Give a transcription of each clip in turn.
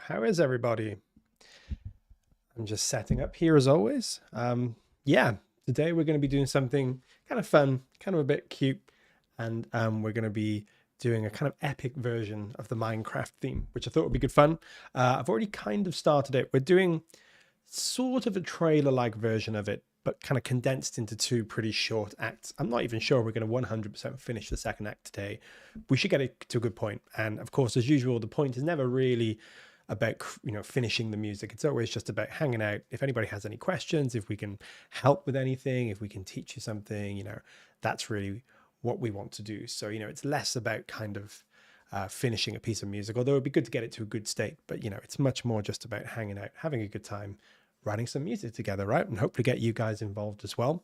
How is everybody? I'm just setting up here as always. Yeah, today we're going to be doing something kind of fun, kind of a bit cute, and we're going to be doing a kind of epic version of the Minecraft theme, which I thought would be good fun. I've already kind of started it. We're doing sort of a trailer-like version of it, but kind of condensed into two pretty short acts. I'm not even sure we're going to 100% finish the second act today. We should get it to a good point. And of course, as usual, the point is never really about finishing the music. It's always just about hanging out. If anybody has any questions, if we can help with anything, if we can teach you something, that's really what we want to do. So it's less about kind of finishing a piece of music, although it'd be good to get it to a good state. But it's much more just about hanging out, having a good time, writing some music together, right? And hopefully get you guys involved as well,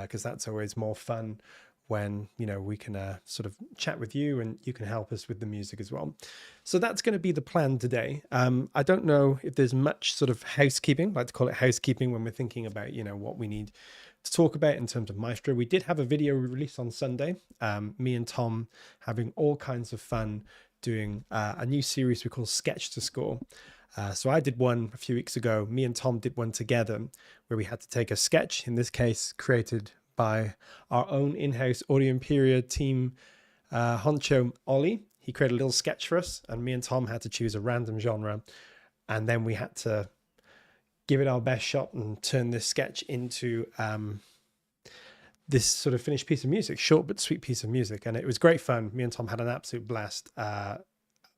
because that's always more fun when we can sort of chat with you and you can help us with the music as well. So that's going to be the plan today. I don't know if there's much sort of housekeeping. I like to call it housekeeping when we're thinking about what we need to talk about in terms of Maestro. We did have a video released on Sunday, me and Tom having all kinds of fun doing a new series we call Sketch to Score. So I did one a few weeks ago. Me and Tom did one together where we had to take a sketch, in this case created by our own in-house Audio Imperia team honcho Ollie. He created a little sketch for us, and me and Tom had to choose a random genre, and then we had to give it our best shot and turn this sketch into this sort of finished piece of music, short but sweet piece of music. And it was great fun. Me and Tom had an absolute blast.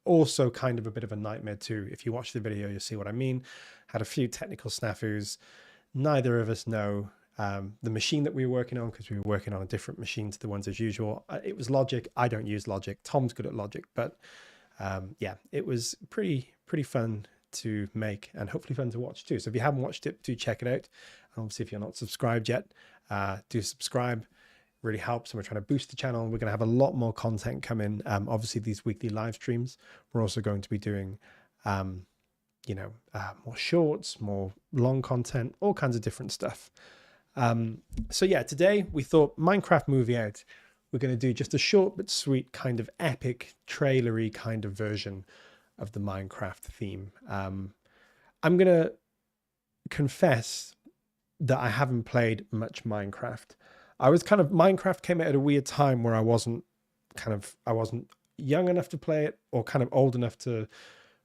Also kind of a bit of a nightmare too. If you watch the video, you'll see what I mean. Had a few technical snafus. Neither of us know the machine that we were working on, because we were working on a different machine to the ones as usual. It was Logic. I don't use Logic. Tom's good at Logic, but yeah, it was pretty fun to make and hopefully fun to watch too. So if you haven't watched it, do check it out. And obviously if you're not subscribed yet, do subscribe. Really helps, and we're trying to boost the channel. We're going to have a lot more content coming. Obviously these weekly live streams. We're also going to be doing more shorts, more long content, all kinds of different stuff. So yeah, today we thought Minecraft movie out. We're going to do just a short but sweet kind of epic trailery kind of version of the Minecraft theme. I'm going to confess that I haven't played much Minecraft. Minecraft came out at a weird time where I wasn't young enough to play it or kind of old enough to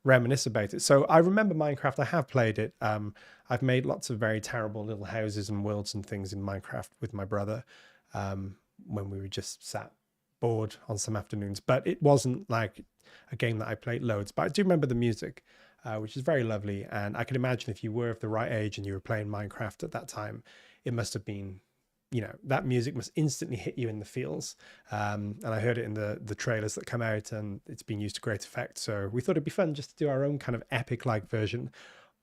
reminisce about it. So I remember Minecraft. I have played it. I've made lots of very terrible little houses and worlds and things in Minecraft with my brother when we were just sat bored on some afternoons. But it wasn't like a game that I played loads. But I do remember the music, which is very lovely. And I can imagine if you were of the right age and you were playing Minecraft at that time, it must have been, that music must instantly hit you in the feels. And I heard it in the trailers that come out, and it's been used to great effect. So we thought it'd be fun just to do our own kind of epic-like version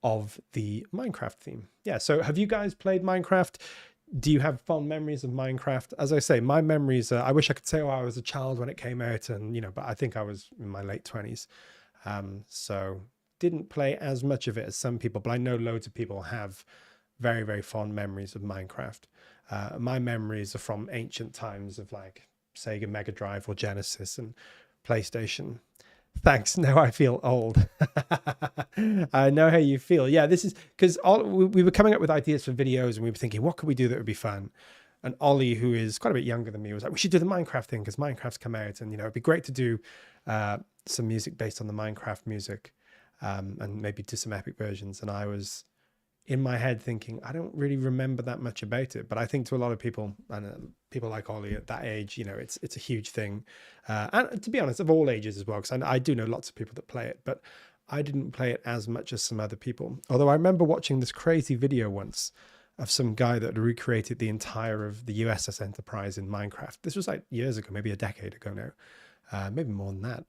of the Minecraft theme. Yeah, so have you guys played Minecraft? Do you have fond memories of Minecraft? As I say, my memories, I wish I could say, I was a child when it came out, and, but I think I was in my late 20s. So didn't play as much of it as some people, but I know loads of people have very, very fond memories of Minecraft. My memories are from ancient times of like Sega Mega Drive or Genesis and PlayStation. Thanks. Now I feel old. I know how you feel. Yeah, this is because we were coming up with ideas for videos, and we were thinking, what could we do that would be fun? And Ollie, who is quite a bit younger than me, was like, we should do the Minecraft thing because Minecraft's come out, and it'd be great to do some music based on the Minecraft music, and maybe do some epic versions. And I was in my head thinking, I don't really remember that much about it, but I think to a lot of people, and people like Ollie at that age, it's a huge thing. And to be honest, of all ages as well, because I do know lots of people that play it, but I didn't play it as much as some other people. Although I remember watching this crazy video once of some guy that recreated the entire of the USS Enterprise in Minecraft. This was like years ago, maybe a decade ago now, maybe more than that.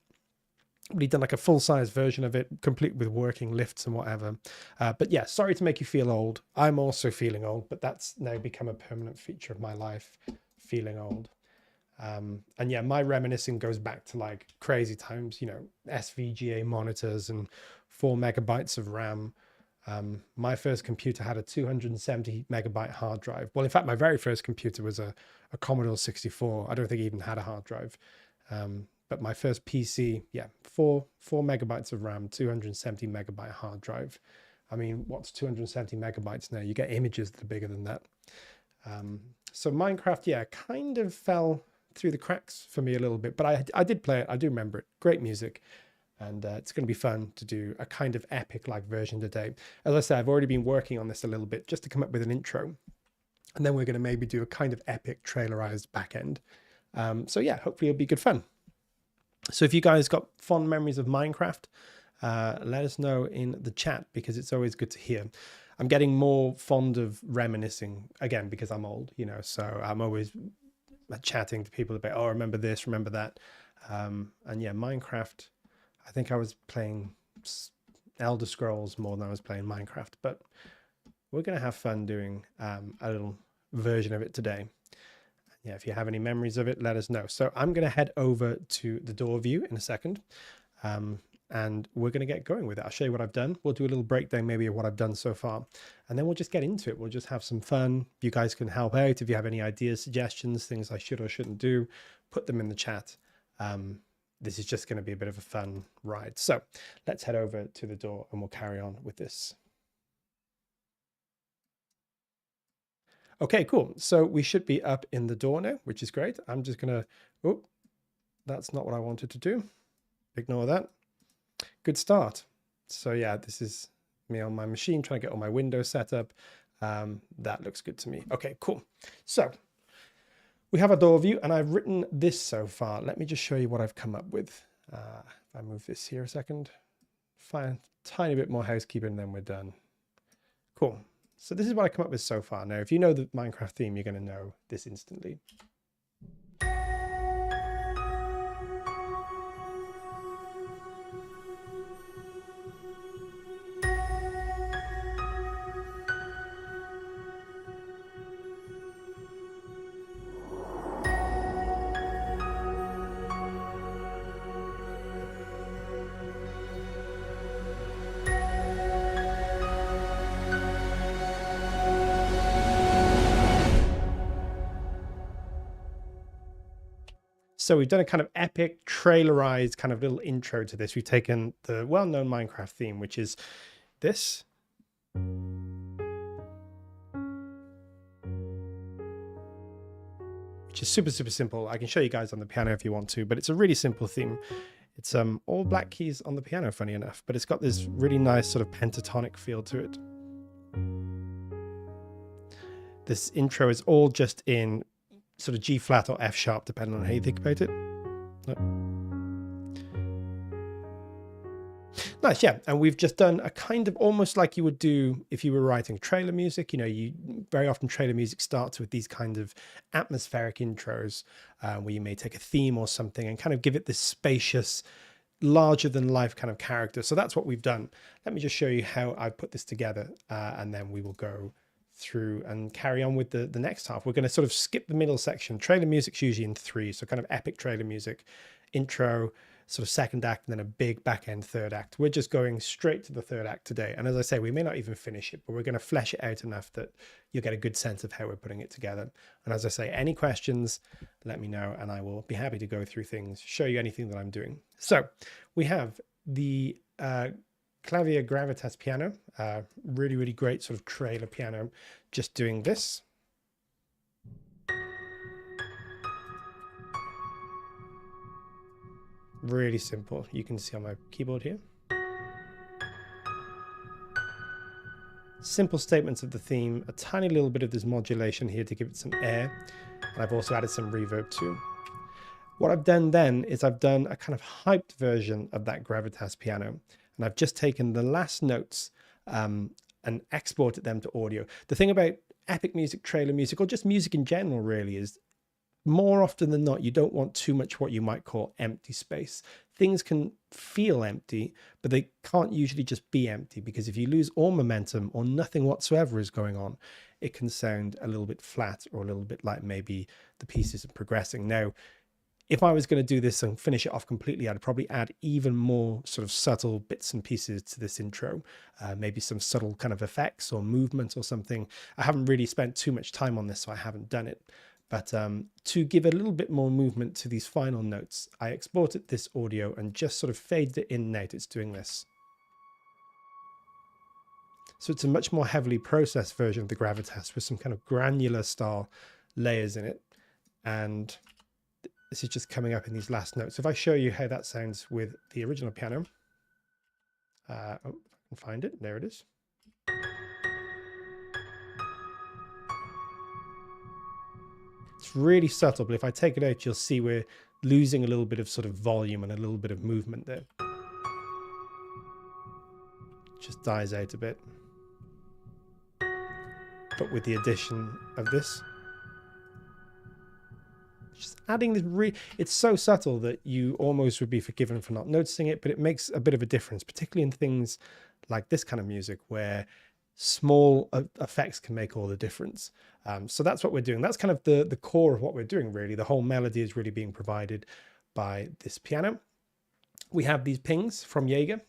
But he'd done like a full-size version of it, complete with working lifts and whatever. But yeah, sorry to make you feel old. I'm also feeling old, but that's now become a permanent feature of my life, feeling old. And yeah, my reminiscing goes back to like crazy times, SVGA monitors and 4 megabytes of RAM. My first computer had a 270 megabyte hard drive. Well, in fact, my very first computer was a Commodore 64. I don't think it even had a hard drive. but my first PC, yeah, 4 megabytes of RAM, 270 megabyte hard drive. I mean, what's 270 megabytes now? You get images that are bigger than that. So Minecraft, yeah, kind of fell through the cracks for me a little bit, but I did play it. I do remember it. Great music. And it's going to be fun to do a kind of epic-like version today. As I said, I've already been working on this a little bit just to come up with an intro. And then we're going to maybe do a kind of epic trailerized back end. So yeah, hopefully it'll be good fun. So if you guys got fond memories of Minecraft, let us know in the chat, because it's always good to hear. I'm getting more fond of reminiscing, again, because I'm old, you know, so I'm always chatting to people about, oh, remember this, remember that. And yeah, Minecraft, I think I was playing Elder Scrolls more than I was playing Minecraft, but we're going to have fun doing a little version of it today. Yeah, if you have any memories of it, let us know. So I'm going to head over to the door view in a second, and we're going to get going with it. I'll show you what I've done. We'll do a little breakdown maybe of what I've done so far, and then we'll just get into it. We'll just have some fun. You guys can help out if you have any ideas, suggestions, things I should or shouldn't do, put them in the chat. This is just going to be a bit of a fun ride. So let's head over to the door and we'll carry on with this. Okay, cool. So we should be up in the door now, which is great. I'm just going to, oh, that's not what I wanted to do. Ignore that. Good start. So yeah, this is me on my machine trying to get all my windows set up. That looks good to me. Okay, cool. So we have a door view, and I've written this so far. Let me just show you what I've come up with. If I move this here a second, find a tiny bit more housekeeping, then we're done. Cool. So this is what I come up with so far. Now, if you know the Minecraft theme, you're going to know this instantly. So we've done a kind of epic trailerized kind of little intro to this. We've taken the well-known Minecraft theme, which is this. Which is super, super simple. I can show you guys on the piano if you want to, but it's a really simple theme. It's all black keys on the piano, funny enough, but it's got this really nice sort of pentatonic feel to it. This intro is all just in sort of G flat or F sharp, depending on how you think about it. Nice, yeah. And we've just done a kind of almost like you would do if you were writing trailer music. You know, you very often trailer music starts with these kind of atmospheric intros where you may take a theme or something and kind of give it this spacious, larger than life kind of character. So that's what we've done. Let me just show you how I put this together, and then we will go through and carry on with the next half. We're going to sort of skip the middle section. Trailer music's usually in 3, so kind of epic trailer music, intro, sort of second act, and then a big back end third act. We're just going straight to the third act today. And as I say, we may not even finish it, but we're going to flesh it out enough that you'll get a good sense of how we're putting it together. And as I say, any questions, let me know, and I will be happy to go through things, show you anything that I'm doing. So we have the Clavier Gravitas piano, really, really great sort of trailer piano, just doing this. Really simple. You can see on my keyboard here. Simple statements of the theme, a tiny little bit of this modulation here to give it some air. And I've also added some reverb too. What I've done then is I've done a kind of hyped version of that Gravitas piano. And I've just taken the last notes and exported them to audio. The thing about epic music, trailer music, or just music in general really is more often than not, you don't want too much what you might call empty space. Things can feel empty, but they can't usually just be empty, because if you lose all momentum or nothing whatsoever is going on, it can sound a little bit flat or a little bit like maybe the piece isn't progressing. Now, if I was going to do this and finish it off completely, I'd probably add even more sort of subtle bits and pieces to this intro, maybe some subtle kind of effects or movement or something. I haven't really spent too much time on this, so I haven't done it. But to give a little bit more movement to these final notes, I exported this audio and just sort of faded it in and out. It's doing this. So it's a much more heavily processed version of the gravitas with some kind of granular style layers in it. And this is just coming up in these last notes. If I show you how that sounds with the original piano, oh, if I can find it, there it is. It's really subtle, but if I take it out, you'll see we're losing a little bit of sort of volume and a little bit of movement there. Just dies out a bit. But with the addition of this, just adding this, it's so subtle that you almost would be forgiven for not noticing it, but it makes a bit of a difference, particularly in things like this kind of music where small effects can make all the difference. So that's what we're doing. That's kind of the core of what we're doing, really. The whole melody is really being provided by this piano. We have these pings from Jaeger.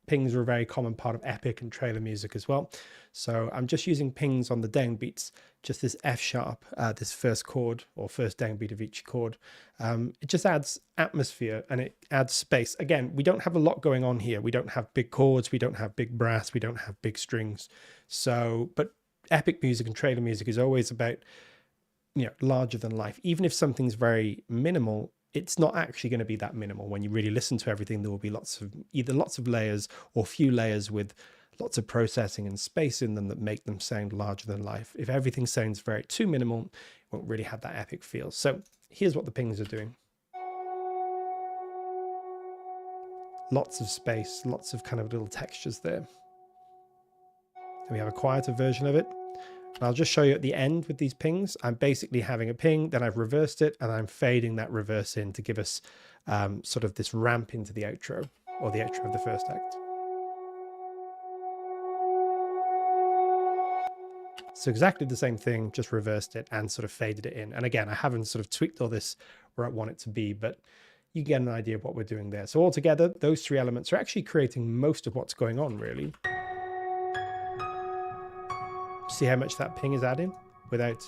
Pings are a very common part of epic and trailer music as well. So I'm just using pings on the downbeats, just this F sharp, this first chord or first downbeat of each chord. It just adds atmosphere and it adds space. Again, we don't have a lot going on here. We don't have big chords, we don't have big brass, we don't have big strings. So, but epic music and trailer music is always about, you know, larger than life. Even if something's very minimal, it's not actually going to be that minimal. When you really listen to everything, there will be either lots of layers or few layers with lots of processing and space in them that make them sound larger than life. If everything sounds too minimal, it won't really have that epic feel. So here's what the pings are doing. Lots of space, lots of kind of little textures there. And we have a quieter version of it. And I'll just show you at the end with these pings. I'm basically having a ping, then I've reversed it, and I'm fading that reverse in to give us sort of this ramp into the outro, or the outro of the first act. So exactly the same thing, just reversed it and sort of faded it in. And again, I haven't sort of tweaked all this where I want it to be, but you get an idea of what we're doing there. So altogether, those three elements are actually creating most of what's going on, really. See how much that ping is adding without...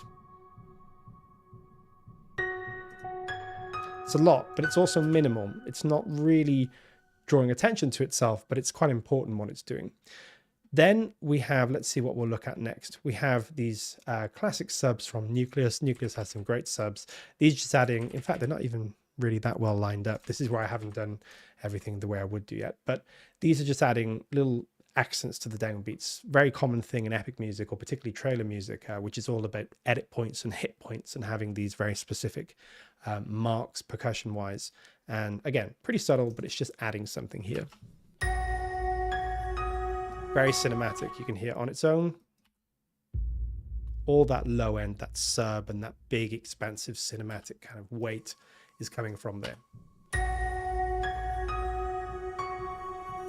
It's a lot, but it's also minimal. It's not really drawing attention to itself, but it's quite important what it's doing. Then we have, let's see what we'll look at next. We have these classic subs from Nucleus. Nucleus has some great subs. These just adding, in fact, they're not even really that well lined up. This is where I haven't done everything the way I would do yet, but these are just adding little accents to the downbeats. Very common thing in epic music, or particularly trailer music, which is all about edit points and hit points and having these very specific marks percussion wise. And again, pretty subtle, but it's just adding something here. Very cinematic. You can hear on its own all that low end, that sub, and that big expansive cinematic kind of weight is coming from there.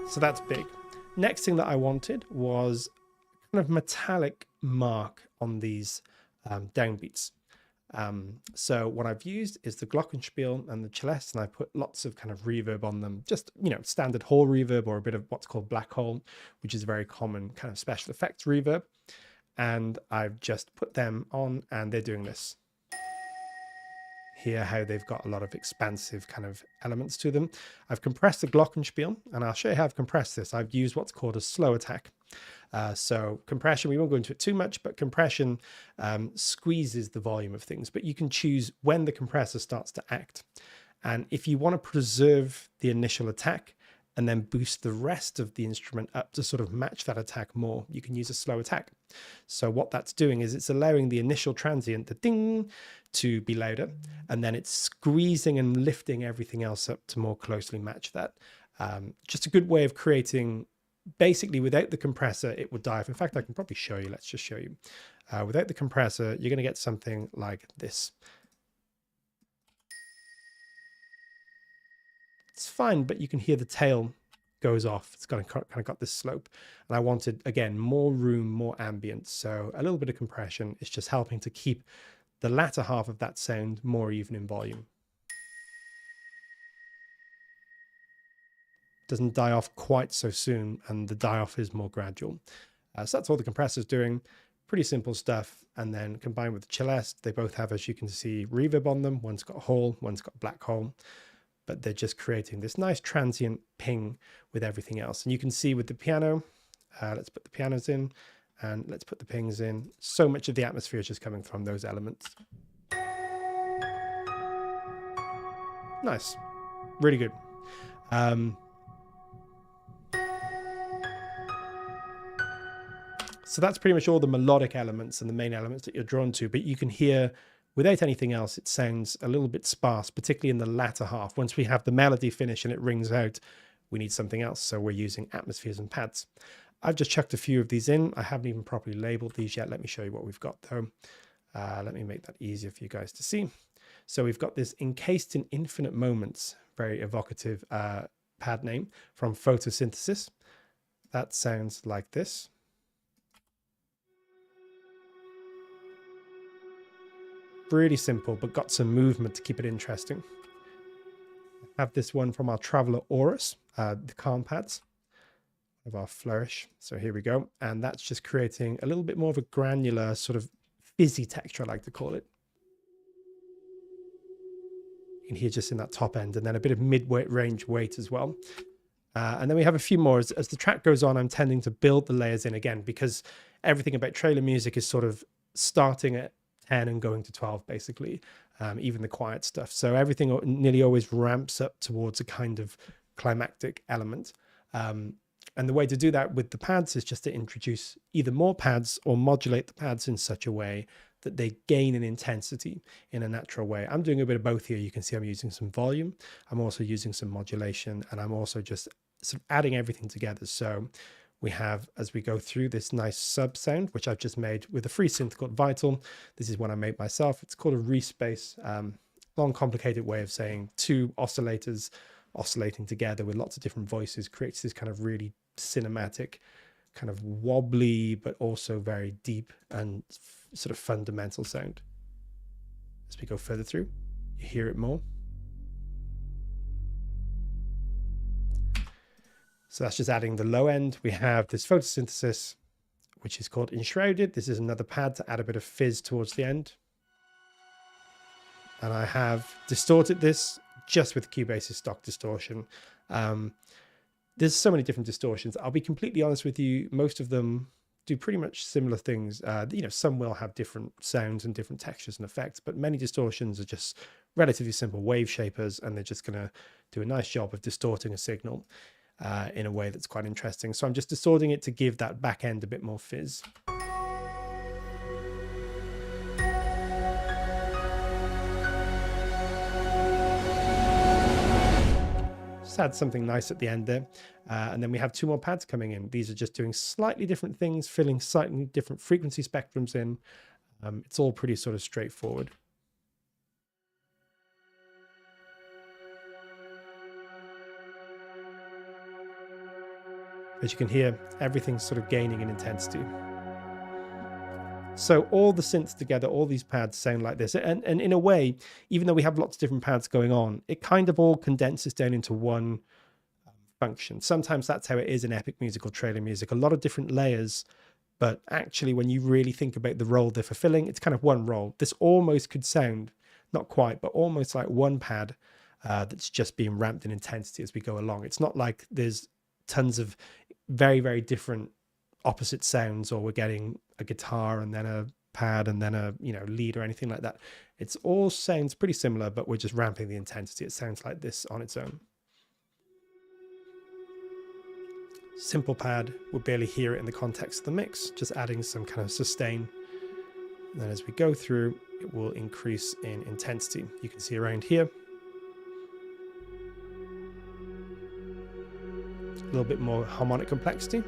So that's big. Next thing that I wanted was kind of metallic mark on these downbeats. So what I've used is the glockenspiel and the celeste, and I put lots of kind of reverb on them, just, you know, standard hall reverb or a bit of what's called black hole, which is a very common kind of special effects reverb. And I've just put them on and they're doing this. Hear how they've got a lot of expansive kind of elements to them. I've compressed the glockenspiel, and I'll show you how I've compressed this. I've used what's called a slow attack. So compression, we won't go into it too much, but compression squeezes the volume of things, but you can choose when the compressor starts to act. And if you want to preserve the initial attack and then boost the rest of the instrument up to sort of match that attack more, you can use a slow attack. So what that's doing is it's allowing the initial transient, the ding, to be louder, and then it's squeezing and lifting everything else up to more closely match that. Just a good way of creating, basically without the compressor, it would die off. In fact, I can probably show you. Let's just show you. Without the compressor, you're going to get something like this. It's fine, but you can hear the tail goes off. It's kind of got this slope. And I wanted, again, more room, more ambience. So a little bit of compression is just helping to keep the latter half of that sound more even in volume. Doesn't die off quite so soon, and the die off is more gradual. So that's all the compressor's doing. pretty simple stuff. And then combined with the celeste, they both have, as you can see, reverb on them. One's got a hole, one's got a black hole, but they're just creating this nice transient ping with everything else. And you can see with the piano, let's put the pianos in and let's put the pings in. So much of the atmosphere is just coming from those elements. Nice, really good. So that's pretty much all the melodic elements and the main elements that you're drawn to, but you can hear without anything else, it sounds a little bit sparse, particularly in the latter half. Once we have the melody finish and it rings out, we need something else. So we're using atmospheres and pads. I've just chucked a few of these in. I haven't even properly labeled these yet. Let me show you what we've got though. Let me make that easier for you guys to see. So we've got this Encased in Infinite Moments, very evocative pad name from Photosynthesis. That sounds like this. Really simple, but got some movement to keep it interesting. I have this one from our Traveler Aurus, the calm pads of our Flourish. So here we go. And that's just creating a little bit more of a granular sort of fizzy texture, I like to call it. In here, just in that top end, and then a bit of mid-range weight as well. And then we have a few more. As the track goes on, I'm tending to build the layers in again, because everything about trailer music is sort of starting at 10 and going to 12, basically, even the quiet stuff. So everything nearly always ramps up towards a kind of climactic element. And the way to do that with the pads is just to introduce either more pads or modulate the pads in such a way that they gain in intensity in a natural way. I'm doing a bit of both here. You can see I'm using some volume. I'm also using some modulation, and I'm also just sort of adding everything together. So we have, as we go through, this nice sub sound, which I've just made with a free synth called Vital. This is one I made myself. It's called a respace. Long, complicated way of saying two oscillators oscillating together with lots of different voices creates this kind of really cinematic, kind of wobbly, but also very deep and sort of fundamental sound. As we go further through, you hear it more. So that's just adding the low end. We have this Photosynthesis, which is called Enshrouded. This is another pad to add a bit of fizz towards the end. And I have distorted this just with Cubase's stock distortion. There's so many different distortions. I'll be completely honest with you. Most of them do pretty much similar things. You know, some will have different sounds and different textures and effects, but many distortions are just relatively simple wave shapers, and they're just going to do a nice job of distorting a signal in a way that's quite interesting. So I'm just distorting it to give that back end a bit more fizz. Just add something nice at the end there. And then we have two more pads coming in. These are just doing slightly different things, filling slightly different frequency spectrums in. It's all pretty sort of straightforward. As you can hear, everything's sort of gaining in intensity. So all the synths together, all these pads sound like this. And in a way, even though we have lots of different pads going on, it kind of all condenses down into one function. Sometimes that's how it is in epic musical trailer music. A lot of different layers, but actually when you really think about the role they're fulfilling, it's kind of one role. This almost could sound, not quite, but almost like one pad that's just being ramped in intensity as we go along. It's not like there's tons of very, very different opposite sounds, or we're getting a guitar and then a pad and then a lead or anything like that. It's all sounds pretty similar, but we're just ramping the intensity. It sounds like this on its own. Simple pad, we'll barely hear it in the context of the mix, just adding some kind of sustain. And then as we go through, it will increase in intensity. You can see around here a little bit more harmonic complexity.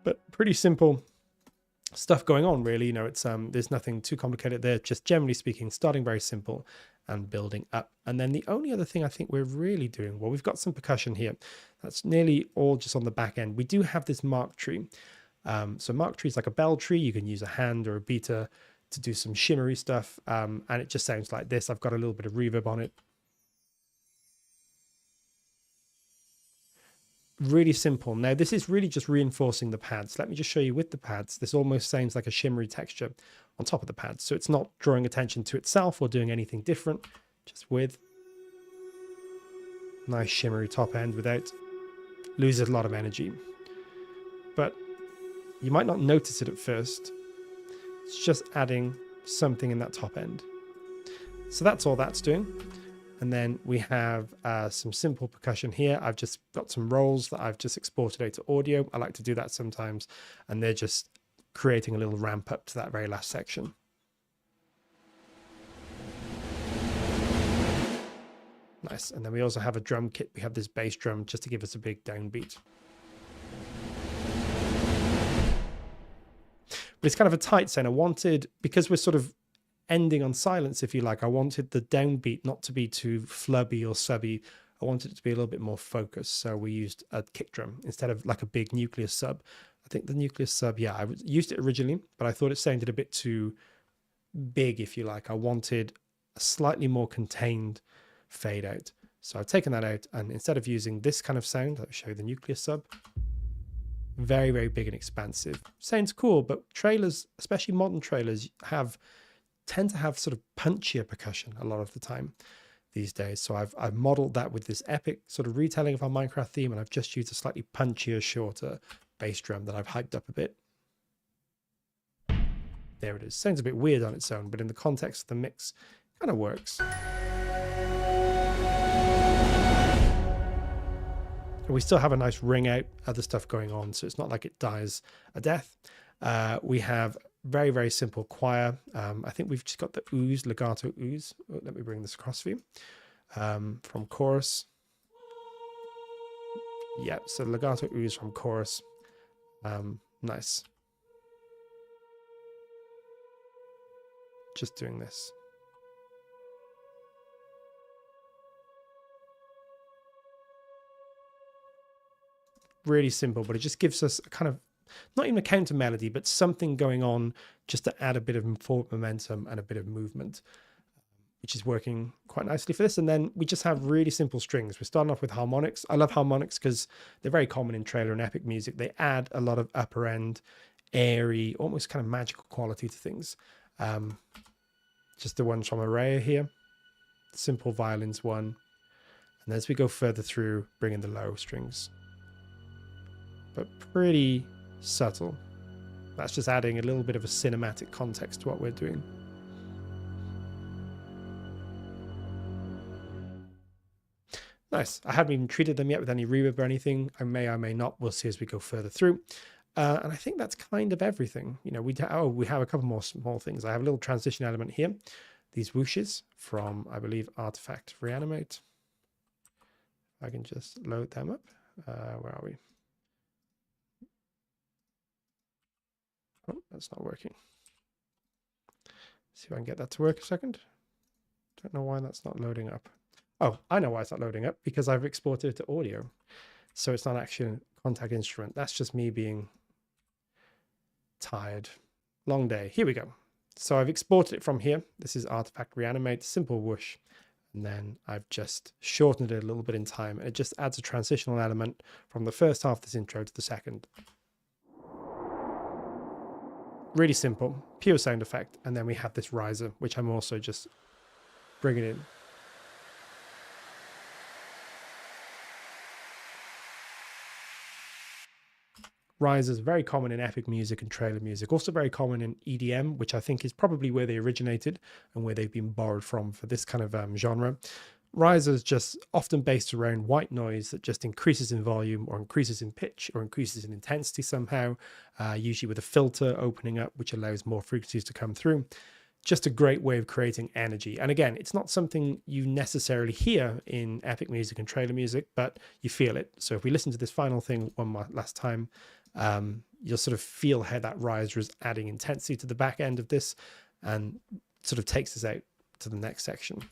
But pretty simple stuff going on, really. It's there's nothing too complicated there. Just generally speaking, starting very simple and building up. And then the only other thing I think we're really doing, well, we've got some percussion here. That's nearly all just on the back end. We do have this mark tree. So mark tree is like a bell tree. You can use a hand or a beater to do some shimmery stuff. And it just sounds like this. I've got a little bit of reverb on it. Really simple. Now, this is really just reinforcing the pads. Let me just show you with the pads. This almost sounds like a shimmery texture on top of the pads. So it's not drawing attention to itself or doing anything different, just with nice shimmery top end without loses a lot of energy. But you might not notice it at first. It's just adding something in that top end. So that's all that's doing. And then we have some simple percussion here. I've just got some rolls that I've just exported out to audio. I like to do that sometimes. And they're just creating a little ramp up to that very last section. Nice. And then we also have a drum kit. We have this bass drum just to give us a big downbeat. But it's kind of a tight sound. I wanted, because we're sort of ending on silence, if you like, I wanted the downbeat not to be too flubby or subby. I wanted it to be a little bit more focused. So we used a kick drum instead of like a big nucleus sub. I think the nucleus sub, yeah, I used it originally, but I thought it sounded a bit too big, if you like. I wanted a slightly more contained fade out. So I've taken that out, and instead of using this kind of sound, I'll show you the nucleus sub. Very, very big and expansive. Sounds cool, but trailers, especially modern trailers, tend to have sort of punchier percussion a lot of the time these days. So I've modeled that with this epic sort of retelling of our Minecraft theme, and I've just used a slightly punchier, shorter bass drum that I've hyped up a bit. There it is. Sounds a bit weird on its own, but in the context of the mix, kind of works. We still have a nice ring out, other stuff going on, so it's not like it dies a death. We have very, very simple choir. I think we've just got the ooze, legato ooze. Oh, let me bring this across for you. From chorus. Yeah, so legato ooze from chorus. Nice. Just doing this. Really simple, but it just gives us a kind of, not even a counter melody, but something going on just to add a bit of forward momentum and a bit of movement, which is working quite nicely for this. And then we just have really simple strings. We're starting off with harmonics. I love harmonics because they're very common in trailer and epic music. They add a lot of upper end, airy, almost kind of magical quality to things. Just the ones from Araya here. Simple violins one. And as we go further through, bring in the low strings. But pretty subtle. That's just adding a little bit of a cinematic context to what we're doing. Nice. I haven't even treated them yet with any reverb or anything. I may not. We'll see as we go further through. And I think that's kind of everything. You know, we have a couple more small things. I have a little transition element here. These whooshes from, I believe, Artifact Reanimate. I can just load them up. Where are we? Oh, that's not working. See if I can get that to work a second. Don't know why that's not loading up. Oh, I know why it's not loading up, because I've exported it to audio. So it's not actually a contact instrument. That's just me being tired. Long day. Here we go. So I've exported it from here. This is Artifact Reanimate, simple whoosh. And then I've just shortened it a little bit in time. It just adds a transitional element from the first half of this intro to the second. Really simple, pure sound effect. And then we have this riser, which I'm also just bringing in. Risers, very common in epic music and trailer music, also very common in EDM, which I think is probably where they originated and where they've been borrowed from for this kind of genre. Risers just often based around white noise that just increases in volume or increases in pitch or increases in intensity somehow, usually with a filter opening up, which allows more frequencies to come through. Just a great way of creating energy. And again, it's not something you necessarily hear in epic music and trailer music, but you feel it. So if we listen to this final thing one last time, you'll sort of feel how that riser is adding intensity to the back end of this and sort of takes us out to the next section.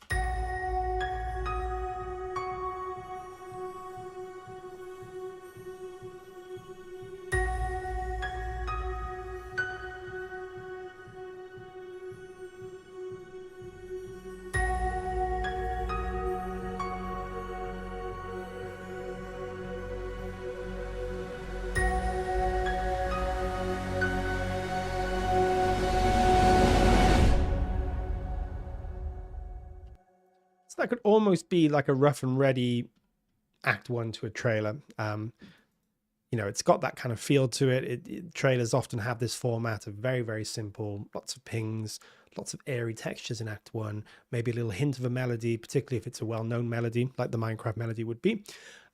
that could almost be like a rough and ready Act 1 to a trailer. You know, it's got that kind of feel to it. Trailers often have this format of very, very simple, lots of pings, lots of airy textures in Act 1, maybe a little hint of a melody, particularly if it's a well-known melody, like the Minecraft melody would be.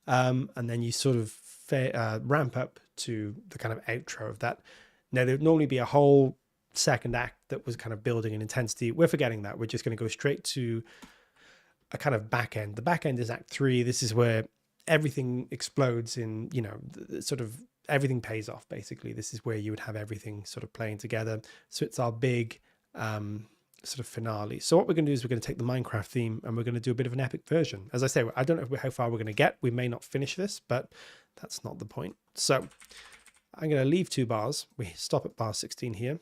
And then you sort of ramp up to the kind of outro of that. Now, there'd normally be a whole second act that was kind of building in intensity. We're forgetting that. We're just going to go straight to a kind of back end. The back end is Act 3. This is where everything explodes in, you know, sort of everything pays off, basically. This is where you would have everything sort of playing together. So it's our big sort of finale. So what we're going to do is we're going to take the Minecraft theme and we're going to do a bit of an epic version. As I say, I don't know how far we're going to get. We may not finish this, but that's not the point. So I'm going to leave 2 bars. We stop at bar 16 here.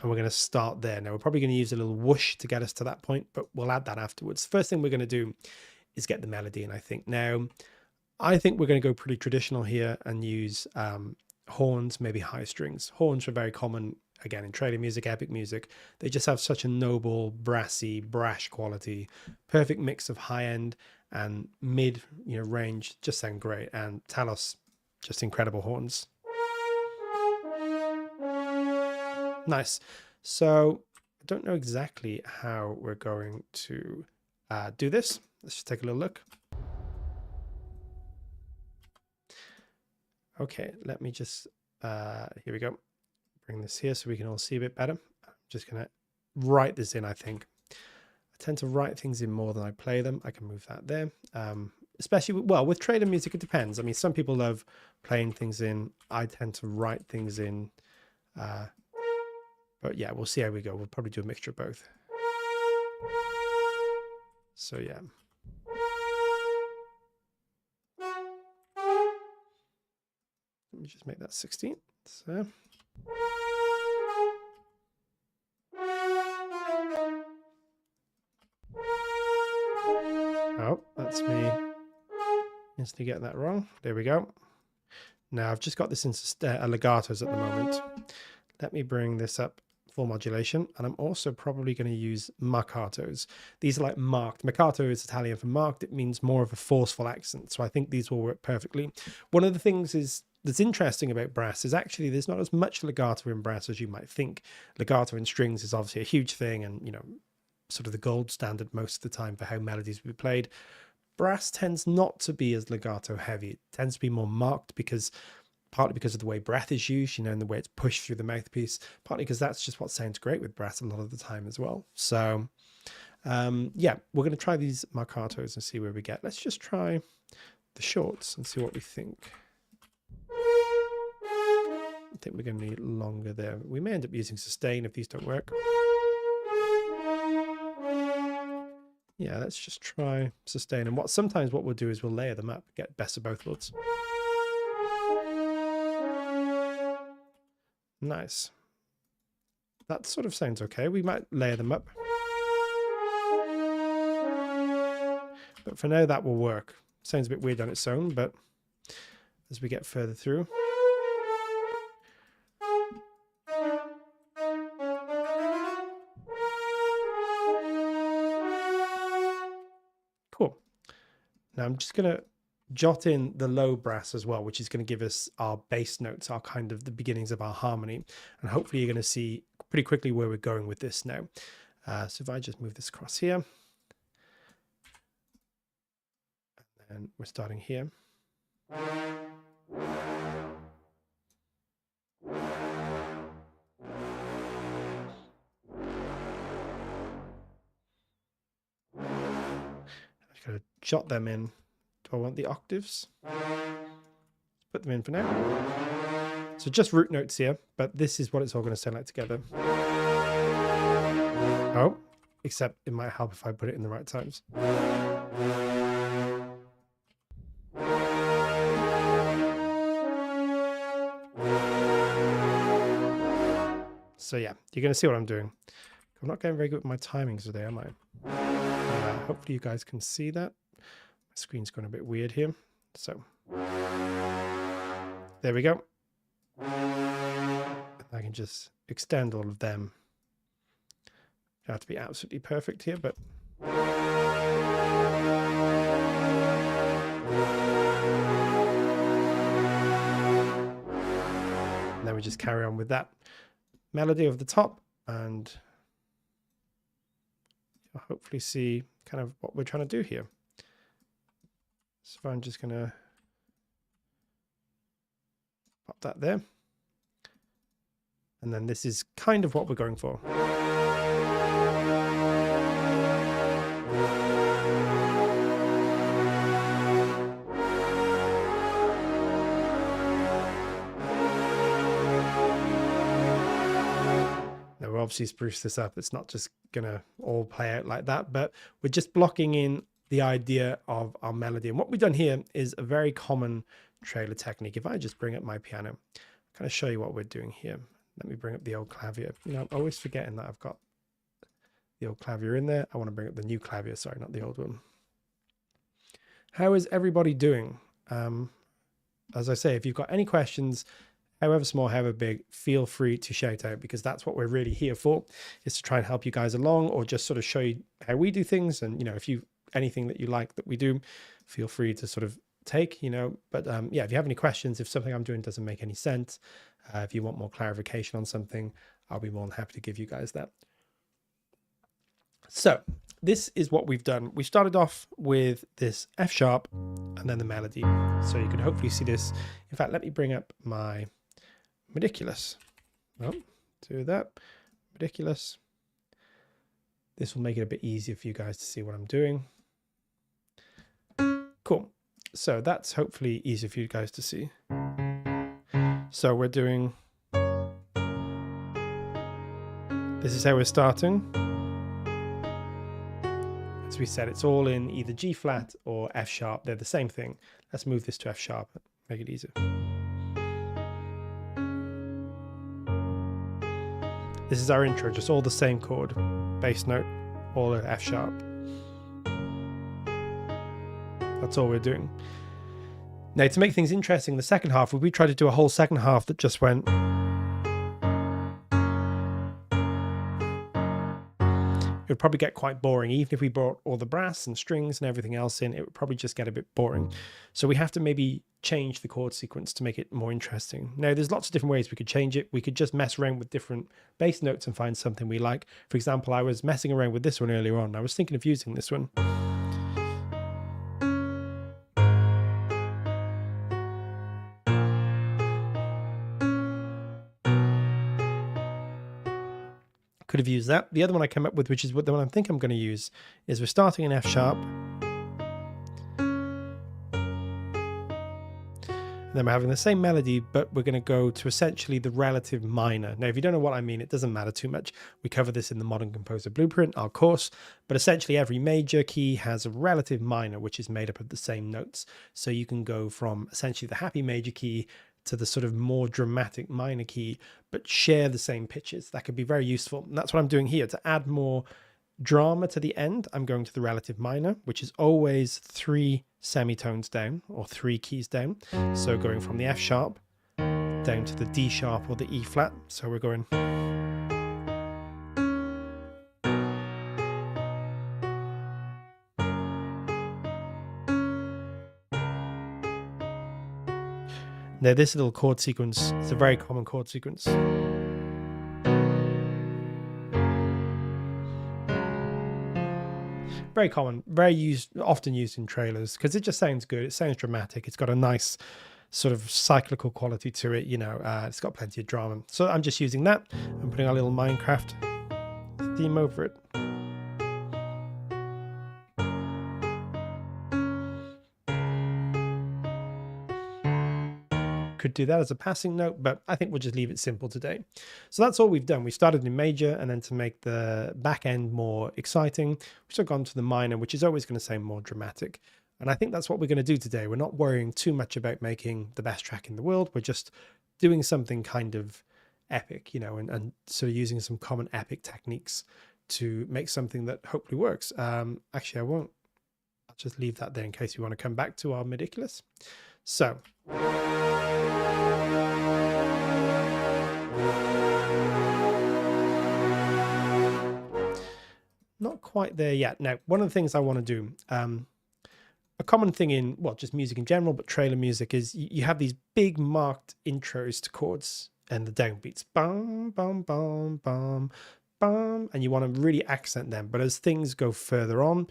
And we're going to start there. Now, we're probably going to use a little whoosh to get us to that point, but we'll add that afterwards. First thing we're going to do is get the melody in, I think. Now, I think we're going to go pretty traditional here and use horns, maybe high strings. Horns are very common, again, in trailer music, epic music. They just have such a noble, brassy, brash quality. Perfect mix of high end and mid, you know, range. Just sound great. And Talos, just incredible horns. Nice. So I don't know exactly how we're going to do this. Let's just take a little look. Okay, let me just, here we go. Bring this here so we can all see a bit better. I'm just going to write this in, I think. I tend to write things in more than I play them. I can move that there. Especially, well, with trailer music, it depends. I mean, some people love playing things in. I tend to write things in. But yeah, we'll see how we go. We'll probably do a mixture of both. So yeah. Let me just make that 16. So. Oh, that's me instantly getting that wrong. There we go. Now I've just got this in legatos at the moment. Let me bring this up full modulation, and I'm also probably going to use marcatos. These are like marked. Marcato is Italian for marked. It means more of a forceful accent, so I think these will work perfectly. One of the things that's interesting about brass is actually there's not as much legato in brass as you might think. Legato in strings is obviously a huge thing, and you know, sort of the gold standard most of the time for how melodies will be played. Brass tends not to be as legato heavy. It tends to be more marked partly because of the way breath is used, you know, and the way it's pushed through the mouthpiece, partly because that's just what sounds great with brass a lot of the time as well. So yeah, we're going to try these marcatos and see where we get. Let's just try the shorts and see what we think. I think we're going to need longer there. We may end up using sustain if these don't work. Yeah, let's just try sustain. And sometimes what we'll do is we'll layer them up, get best of both worlds. Nice. That sort of sounds okay. We might layer them up. But for now, that will work. Sounds a bit weird on its own, but as we get further through. Cool. Now I'm just going to jot in the low brass as well, which is going to give us our bass notes, our kind of the beginnings of our harmony. And hopefully you're going to see pretty quickly where we're going with this now. So if I just move this across here, and we're starting here. I've got to jot them in. Do I want the octaves? Put them in for now. So just root notes here, but this is what it's all going to sound like together. Oh, except it might help if I put it in the right times. So yeah, you're going to see what I'm doing. I'm not getting very good with my timings today, am I? Hopefully you guys can see that. My screen's going a bit weird here. So there we go. I can just extend all of them have to be absolutely perfect here, but and then we just carry on with that melody over the top, and you'll hopefully see kind of what we're trying to do here. So I'm just going to pop that there. And then this is kind of what we're going for. Now we'll obviously spruce this up. It's not just going to all play out like that, but we're just blocking in the idea of our melody. And what we've done here is a very common trailer technique. If I just bring up my piano, kind of show you what we're doing here. Let me bring up the old clavier. You know, I'm always forgetting that I've got the old clavier in there. I want to bring up the new clavier, sorry, not the old one. How is everybody doing? As I say, if you've got any questions, however small, however big, feel free to shout out, because that's what we're really here for, is to try and help you guys along, or just sort of show you how we do things. And, you know, if you anything that you like that we do, feel free to sort of take, you know. But yeah, if you have any questions, if something I'm doing doesn't make any sense, if you want more clarification on something, I'll be more than happy to give you guys that. So this is what we've done. We started off with this F sharp and then the melody. So you can hopefully see this. In fact, let me bring up my ridiculous. Well, do that. Ridiculous. This will make it a bit easier for you guys to see what I'm doing. Cool. So that's hopefully easier for you guys to see. So we're doing, this is how we're starting. As we said, it's all in either G flat or F sharp. They're the same thing. Let's move this to F sharp, make it easier. This is our intro, just all the same chord, bass note, all at F sharp. That's all we're doing. Now, to make things interesting in the second half, we tried to do a whole second half that just went. It would probably get quite boring. Even if we brought all the brass and strings and everything else in, it would probably just get a bit boring. So we have to maybe change the chord sequence to make it more interesting. Now, there's lots of different ways we could change it. We could just mess around with different bass notes and find something we like. For example, I was messing around with this one earlier on. I was thinking of using this one. Could have used that. The other one I came up with, which is what the one I think I'm going to use, is we're starting in F sharp. And then we're having the same melody, but we're going to go to essentially the relative minor. Now, if you don't know what I mean, it doesn't matter too much. We cover this in the Modern Composer Blueprint, our course, but essentially every major key has a relative minor, which is made up of the same notes. So you can go from essentially the happy major key to the sort of more dramatic minor key, but share the same pitches. That could be very useful. And that's what I'm doing here. To add more drama to the end, I'm going to the relative minor, which is always 3 semitones down, or 3 keys down. So going from the F sharp down to the D sharp or the E flat. So we're going. Now this little chord sequence is a very common chord sequence. Very common, often used in trailers, because it just sounds good. It sounds dramatic. It's got a nice sort of cyclical quality to it. You know, it's got plenty of drama. So I'm just using that. I'm putting our little Minecraft theme over it. Could do that as a passing note, but I think we'll just leave it simple today. So that's all we've done. We started in major, and then to make the back end more exciting, we've still gone to the minor, which is always going to sound more dramatic. And I think that's what we're going to do today. We're not worrying too much about making the best track in the world. We're just doing something kind of epic, you know, and sort of using some common epic techniques to make something that hopefully works. Actually, I won't. I'll just leave that there in case you want to come back to our ridiculous. So. not quite there yet. Now, one of the things I want to do, a common thing in, well, just music in general, but trailer music is you have these big marked intros to chords and the downbeats. Bum, bum, bum, bum, bum. And you want to really accent them. But as things go further on,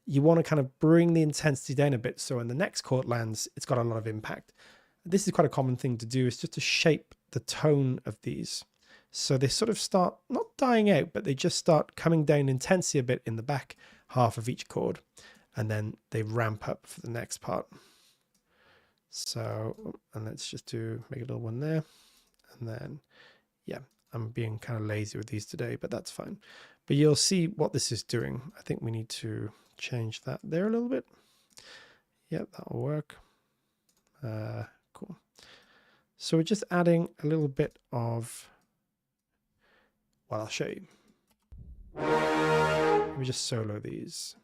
you want to kind of bring the intensity down a bit. So when the next chord lands, it's got a lot of impact. This is quite a common thing to do, is just to shape the tone of these. So they sort of start not dying out, but they just start coming down in intensity a bit in the back half of each chord. And then they ramp up for the next part. So, and let's just make a little one there. And then, yeah, I'm being kind of lazy with these today, but that's fine. But you'll see what this is doing. I think we need to change that there a little bit. Yeah, that'll work. Cool. So we're just adding a little bit of, well, I'll show you. Let me just solo these.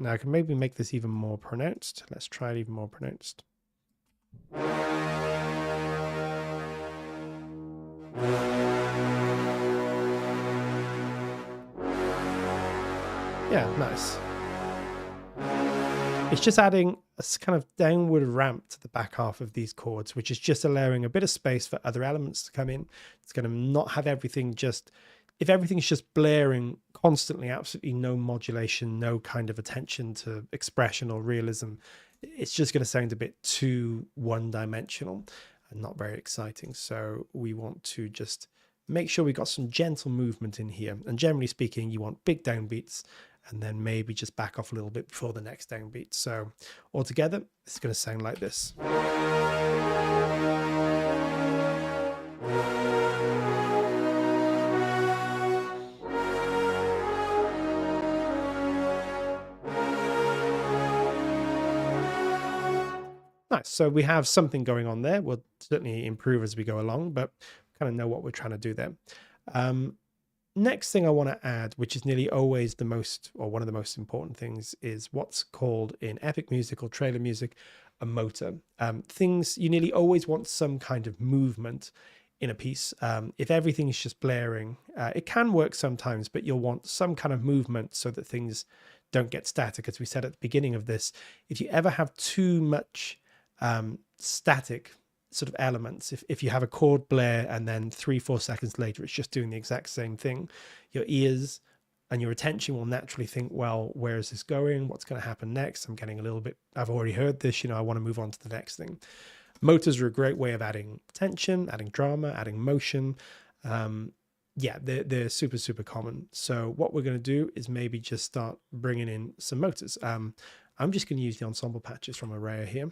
Now I can maybe make this even more pronounced. Let's try it even more pronounced. Yeah, nice. It's just adding a kind of downward ramp to the back half of these chords, which is just allowing a bit of space for other elements to come in. It's going to not have everything just, if everything's just blaring constantly, absolutely no modulation, no kind of attention to expression or realism, it's just going to sound a bit too one-dimensional and not very exciting. So we want to just make sure we got some gentle movement in here. And generally speaking, you want big downbeats, and then maybe just back off a little bit before the next downbeat. So altogether, it's going to sound like this. Nice. So we have something going on there. We'll certainly improve as we go along, but kind of know what we're trying to do there. Next thing I want to add, which is nearly always the most, or one of the most important things, is what's called in epic music or trailer music, a motor. Things, you nearly always want some kind of movement in a piece. If everything is just blaring, it can work sometimes, but you'll want some kind of movement so that things don't get static. As we said at the beginning of this, if you ever have too much static sort of elements, if you have a chord blare and then 3-4 seconds later it's just doing the exact same thing, your ears and your attention will naturally think, well, where is this going? What's going to happen next? I'm getting a little bit, I've already heard this, I want to move on to the next thing. Motors are a great way of adding tension, adding drama, adding motion. Yeah, they're super, super common. So what we're going to do is maybe just start bringing in some motors. I'm just going to use the ensemble patches from Araya here.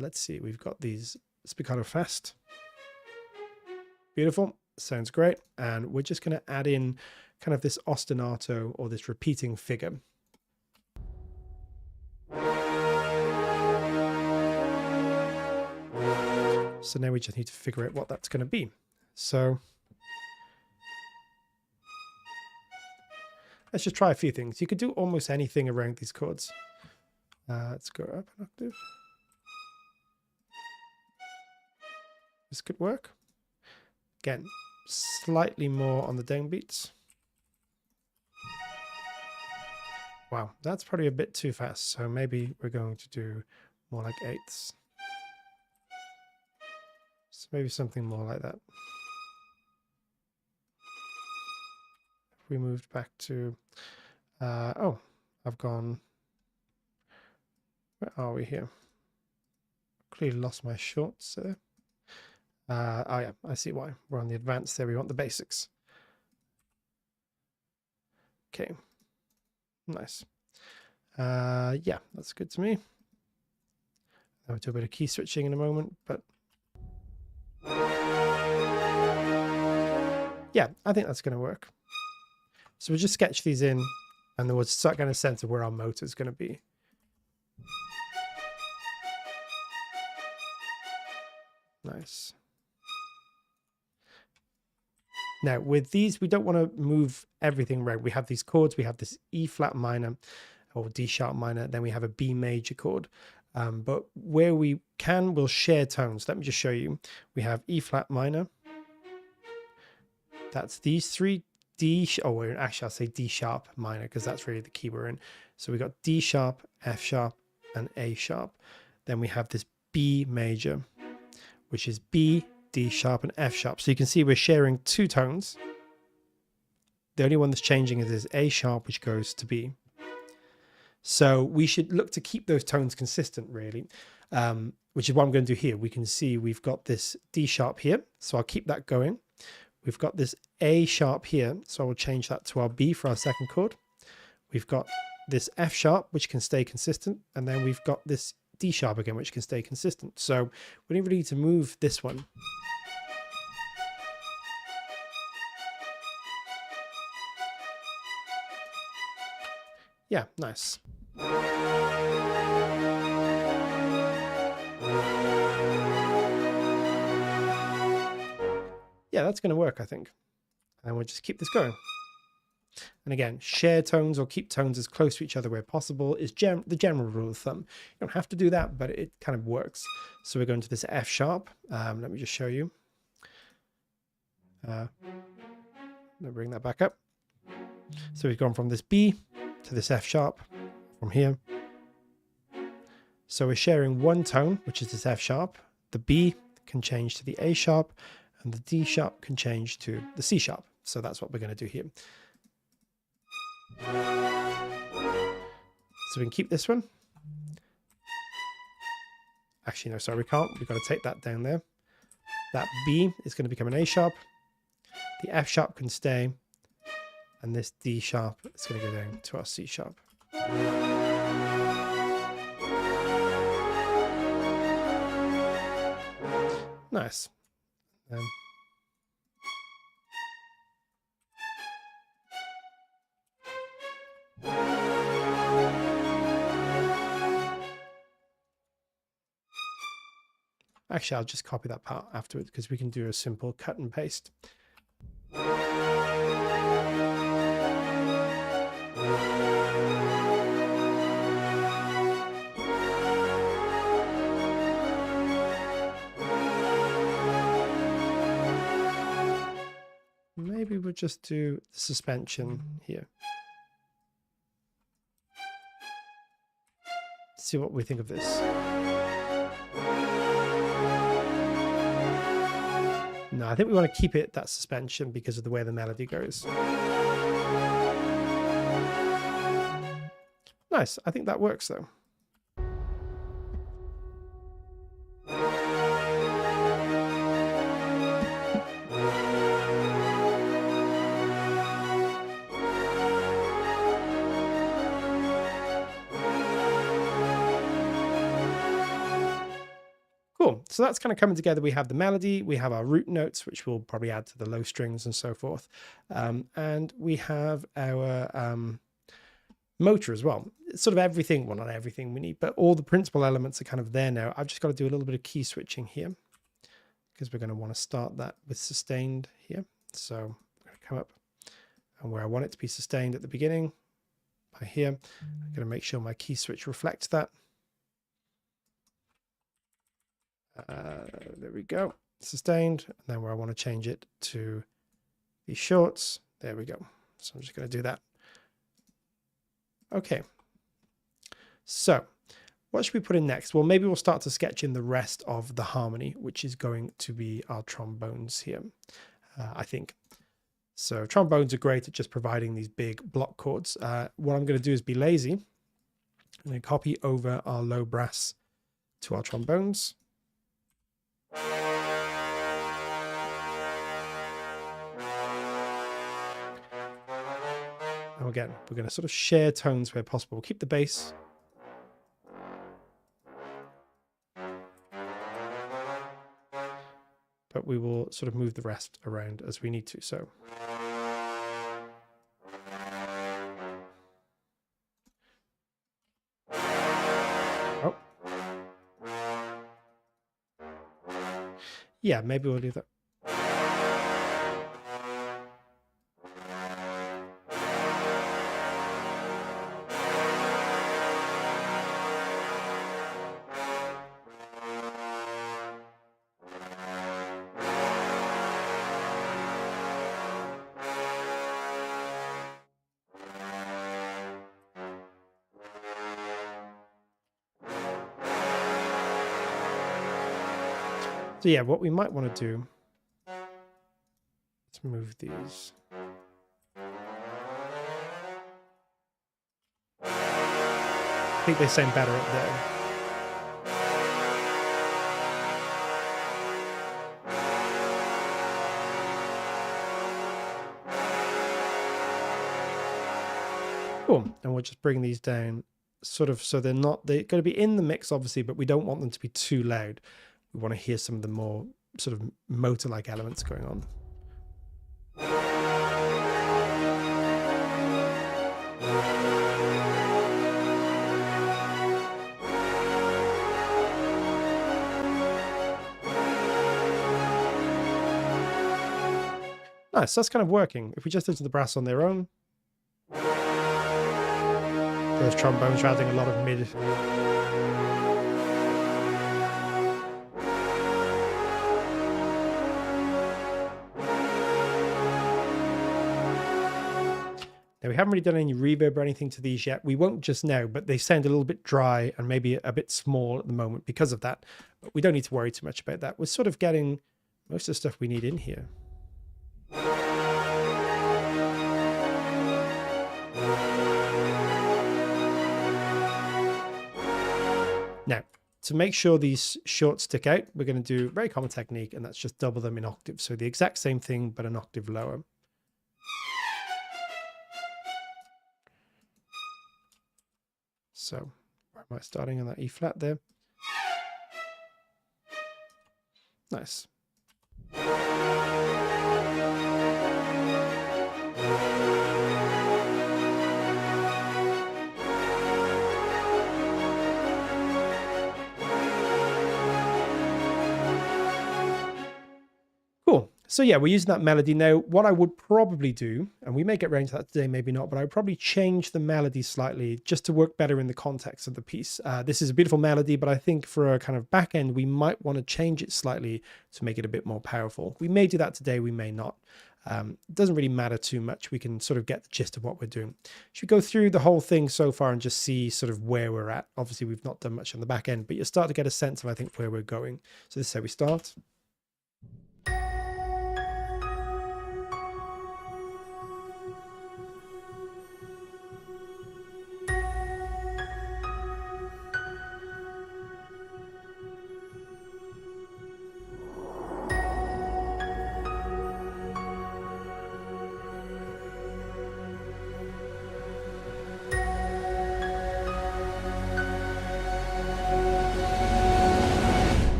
Let's see, we've got these spiccato fast. Beautiful, sounds great. And we're just going to add in kind of this ostinato or this repeating figure. So now we just need to figure out what that's going to be. So let's just try a few things. You could do almost anything around these chords. Let's go up an octave. This could work. Again, slightly more on the downbeats. Wow, that's probably a bit too fast. So maybe we're going to do more like eighths. So maybe something more like that. If we moved back to, oh, I've gone, where are we here? Clearly lost my shorts there. Oh yeah, I see why. We're on the advanced there. We want the basics. Okay, nice. Yeah, that's good to me. I'll do a bit of key switching in a moment, but yeah, I think that's going to work. So we'll just sketch these in, and then we'll start getting a sense of where our motor is going to be. Nice. Now with these, we don't want to move everything around. We have these chords. We have this E flat minor or D sharp minor. Then we have a B major chord. But where we can, we'll share tones. Let me just show you. We have E flat minor, That's these three D, oh, actually I'll say D sharp minor because that's really the key we're in. So we got D sharp, F sharp, and A sharp. Then we have this B major, which is B, D sharp, and F sharp. So you can see we're sharing two tones. The only one that's changing is this A sharp, which goes to B. So we should look to keep those tones consistent, really, which is what I'm going to do here. We can see we've got this D sharp here, so I'll keep that going. We've got this A sharp here, so I will change that to our B for our second chord. We've got this F sharp, which can stay consistent, and then we've got this D sharp again, which can stay consistent. So we don't really need to move this one. Yeah, nice. Yeah, that's going to work, I think. And we'll just keep this going. And again, share tones or keep tones as close to each other where possible is the general rule of thumb. You don't have to do that, but it kind of works. So we're going to this F sharp. Let me just show you. Let me bring that back up. So we've gone from this B to this F sharp from here. So we're sharing one tone, which is this F sharp. The B can change to the A sharp, and the D sharp can change to the C sharp. So that's what we're going to do here. So we can keep this one. Actually, no, sorry, we can't. We've got to take that down there. That B is going to become an A sharp. The F sharp can stay. And this D sharp is going to go down to our C sharp. Nice. Actually, I'll just copy that part afterwards because we can do a simple cut and paste. Maybe we'll just do the suspension here. See what we think of this. No, I think we want to keep it that suspension because of the way the melody goes. Nice. I think that works though. Cool. So that's kind of coming together. We have the melody, we have our root notes, which we'll probably add to the low strings and so forth. And we have our motor as well. It's sort of everything, well, not everything we need, but all the principal elements are kind of there now. I've just got to do a little bit of key switching here because we're going to want to start that with sustained here. So I'm going to come up and where I want it to be sustained at the beginning by here, I'm going to make sure my key switch reflects that. There we go, sustained, and then where I want to change it to these shorts, there we go. So I'm just going to do that. Okay, so what should we put in next? Well, maybe we'll start to sketch in the rest of the harmony, which is going to be our trombones here, I think. So trombones are great at just providing these big block chords. What I'm going to do is be lazy. I'm going to copy over our low brass to our trombones. Now again, we're going to sort of share tones where possible. We'll keep the bass. But we will sort of move the rest around as we need to. So yeah, maybe we'll do that. So yeah, what we might want to do, let's move these. I think they sound better up there. Cool. And we'll just bring these down sort of so they're going to be in the mix, obviously, but we don't want them to be too loud. We want to hear some of the more sort of motor-like elements going on. Nice, that's kind of working. If we just listen to the brass on their own, those trombones are adding a lot of mid. Now, we haven't really done any reverb or anything to these yet. We won't just now, but they sound a little bit dry and maybe a bit small at the moment because of that. But we don't need to worry too much about that. We're sort of getting most of the stuff we need in here. Now, to make sure these shorts stick out, we're going to do a very common technique, and that's just double them in octaves. So the exact same thing, but an octave lower. So where am I starting on that E flat there? Nice. Cool. So yeah, we're using that melody now. What I would probably do, and we may get around to that today, maybe not, but I would probably change the melody slightly just to work better in the context of the piece. This is a beautiful melody, but I think for a kind of back end, we might want to change it slightly to make it a bit more powerful. We may do that today, we may not. It doesn't really matter too much. We can sort of get the gist of what we're doing. Should we go through the whole thing so far and just see sort of where we're at? Obviously, we've not done much on the back end, but you'll start to get a sense of, I think, where we're going. So this is how we start.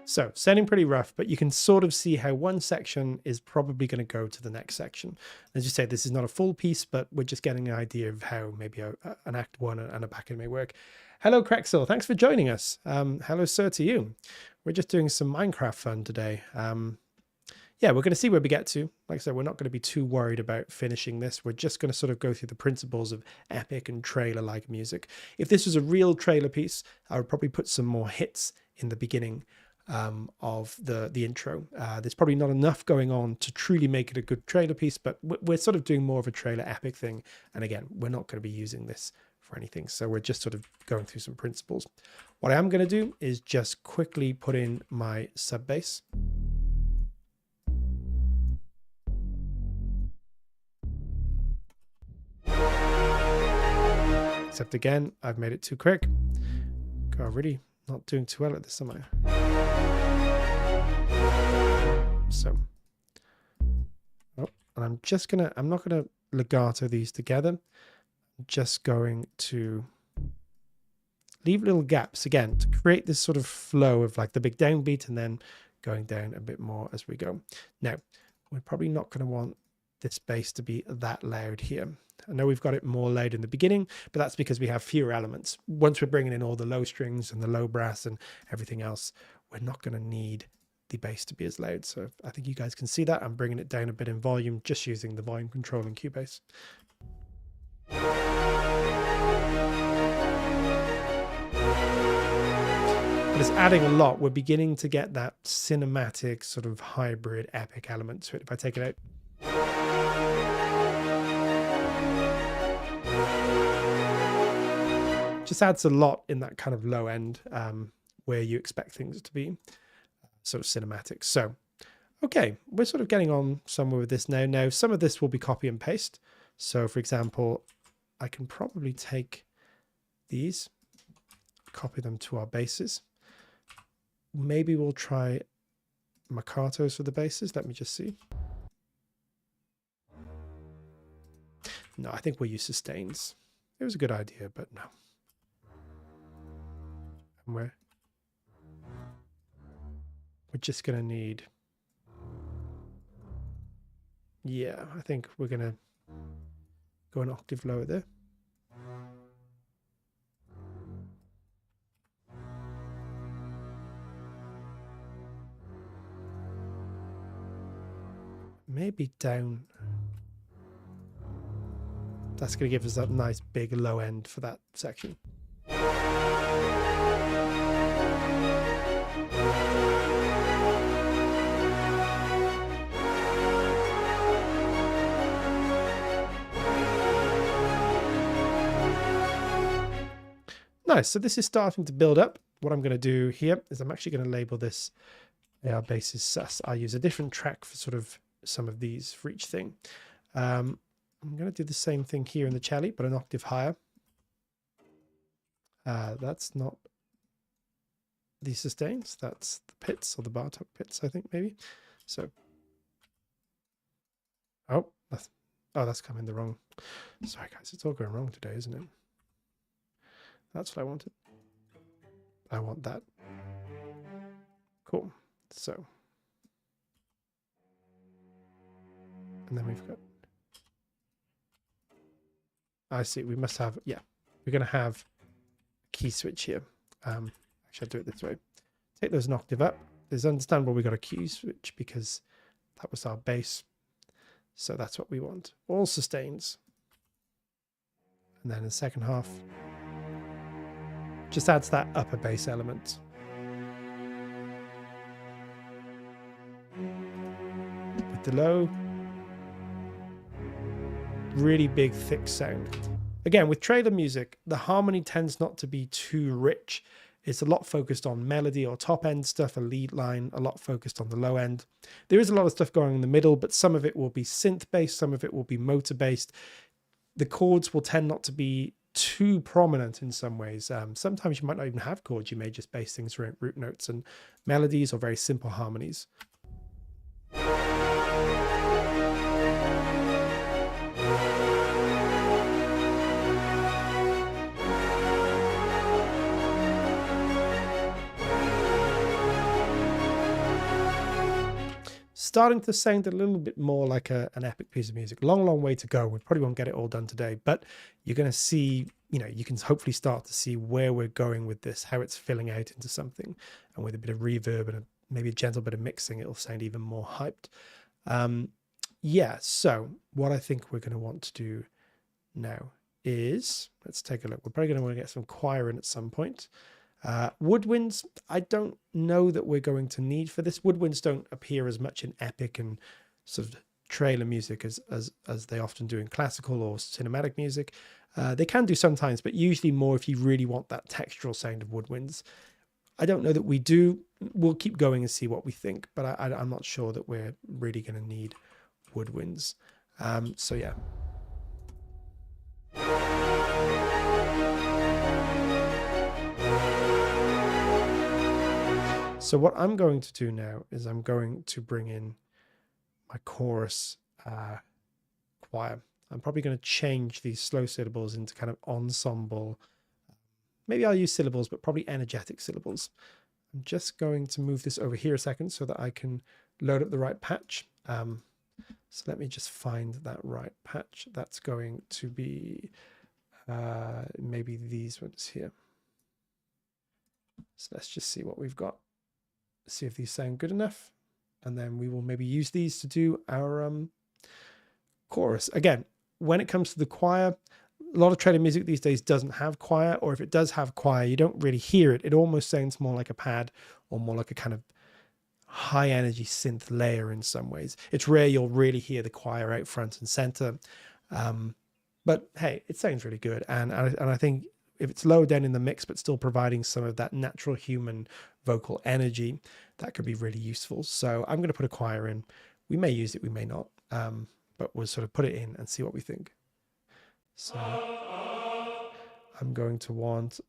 So sounding pretty rough, but you can sort of see how one section is probably going to go to the next section. As you say, this is not a full piece, but we're just getting an idea of how maybe an act one and a back end may work. Hello, Crexel. Thanks for joining us. Hello, sir, to you. We're just doing some Minecraft fun today. Yeah, we're going to see where we get to. Like I said, we're not going to be too worried about finishing this. We're just going to sort of go through the principles of epic and trailer-like music. If this was a real trailer piece, I would probably put some more hits in the beginning of the intro. There's probably not enough going on to truly make it a good trailer piece, but we're sort of doing more of a trailer epic thing. And again, we're not going to be using this for anything. So we're just sort of going through some principles. What I am going to do is just quickly put in my sub bass. Except again, I've made it too quick. God, really not doing too well at this, am I? So, oh, and I'm not gonna legato these together. I'm just going to leave little gaps again to create this sort of flow of like the big downbeat and then going down a bit more as we go. Now, we're probably not going to want this bass to be that loud here. I know we've got it more loud in the beginning, but that's because we have fewer elements. Once we're bringing in all the low strings and the low brass and everything else, we're not going to need the bass to be as loud. So I think you guys can see that. I'm bringing it down a bit in volume, just using the volume control in Cubase. but it's adding a lot. We're beginning to get that cinematic sort of hybrid epic element to it. If I take it out, just adds a lot in that kind of low end where you expect things to be sort of cinematic. So, okay, we're sort of getting on somewhere with this now. Now, some of this will be copy and paste. So, for example, I can probably take these, copy them to our basses. Maybe we'll try Maccatos for the basses. Let me just see. No, I think we'll use sustains. It was a good idea, but no. And we're just going to need... Yeah, I think we're going to go an octave lower there. Maybe down. That's going to give us that nice big low end for that section. Nice. So this is starting to build up. What I'm going to do here is I'm actually going to label this AR bases sus. I'll use a different track for sort of some of these for each thing. I'm going to do the same thing here in the cello, but an octave higher. That's not the sustains. That's the pits or the Bartok pits, I think, maybe. So, that's coming the wrong. Sorry, guys, it's all going wrong today, isn't it? That's what I wanted. I want that. Cool. So, and then we've got, I see, we must have, yeah, we're going to have a key switch here. Actually, I'll do it this way. Take those an octave up. It's understandable we got a key switch because that was our bass. So that's what we want. All sustains. And then in the second half, just adds that upper bass element. With the low, really big, thick sound. Again, with trailer music, the harmony tends not to be too rich. It's a lot focused on melody or top end stuff, a lead line, a lot focused on the low end. There is a lot of stuff going in the middle, but some of it will be synth based, some of it will be motor based. The chords will tend not to be too prominent in some ways. Sometimes you might not even have chords. You may just base things around root notes and melodies or very simple harmonies. Starting to sound a little bit more like an epic piece of music. Long way to go. We probably won't get it all done today, but you're going to see, you can hopefully start to see where we're going with this, how it's filling out into something. And with a bit of reverb and maybe a gentle bit of mixing, it'll sound even more hyped. Yeah, so what I think we're going to want to do now is, let's take a look. We're probably going to want to get some choir in at some point. Woodwinds, I don't know that we're going to need for this. Woodwinds don't appear as much in epic and sort of trailer music as they often do in classical or cinematic music. They can do sometimes, but usually more if you really want that textural sound of woodwinds. I don't know that we do. We'll keep going and see what we think, but I'm not sure that we're really going to need woodwinds. So yeah. So what I'm going to do now is I'm going to bring in my chorus choir. I'm probably going to change these slow syllables into kind of ensemble. Maybe I'll use syllables, but probably energetic syllables. I'm just going to move this over here a second so that I can load up the right patch. So let me just find that right patch. That's going to be maybe these ones here. So let's just see what we've got. See if these sound good enough. And then we will maybe use these to do our chorus. Again, when it comes to the choir, A lot of trailer music these days doesn't have choir, or if it does have choir, you don't really hear it. It almost sounds more like a pad or more like a kind of high energy synth layer in some ways. It's rare you'll really hear the choir out front and center. But hey, it sounds really good. And I think if it's low down in the mix, but still providing some of that natural human vocal energy, that could be really useful. So I'm going to put a choir in. We may use it, we may not, but we'll sort of put it in and see what we think. So I'm going to want,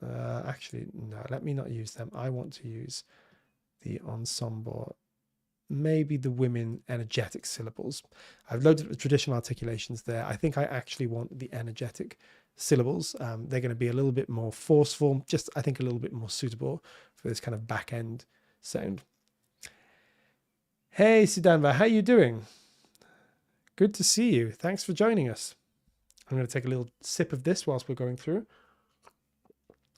actually, no, let me not use them. I want to use the ensemble, maybe the women energetic syllables. I've loaded the traditional articulations there. I think I actually want the energetic syllables. They're going to be a little bit more forceful, just I think a little bit more suitable for this kind of back end sound. Hey Sidanva, how you doing? Good to see you. Thanks for joining us. I'm going to take a little sip of this whilst we're going through.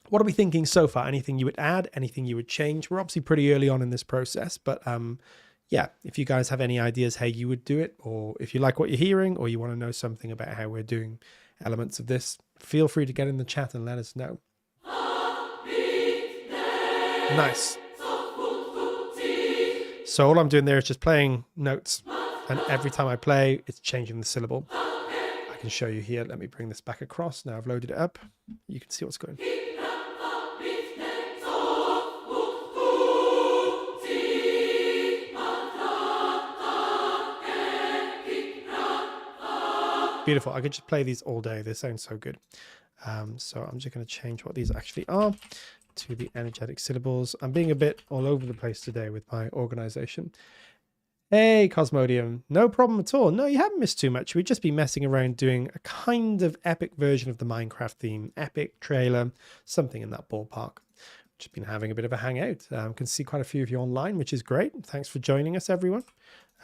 What are we thinking so far? Anything you would add? Anything you would change? We're obviously pretty early on in this process, but yeah, if you guys have any ideas how you would do it, or if you like what you're hearing, or you want to know something about how we're doing elements of this, feel free to get in the chat and let us know. Nice. So all I'm doing there is just playing notes, and every time I play, it's changing the syllable. I can show you here. Let me bring this back across. Now I've loaded it up. You can see what's going on. Beautiful. I could just play these all day. They sound so good. So I'm just going to change what these actually are to the energetic syllables. I'm being a bit all over the place today with my organization. Hey, Cosmodium. No problem at all. No, you haven't missed too much. We'd just be messing around doing a kind of epic version of the Minecraft theme. Epic, trailer, something in that ballpark. Just been having a bit of a hangout. Can see quite a few of you online, which is great. Thanks for joining us, everyone.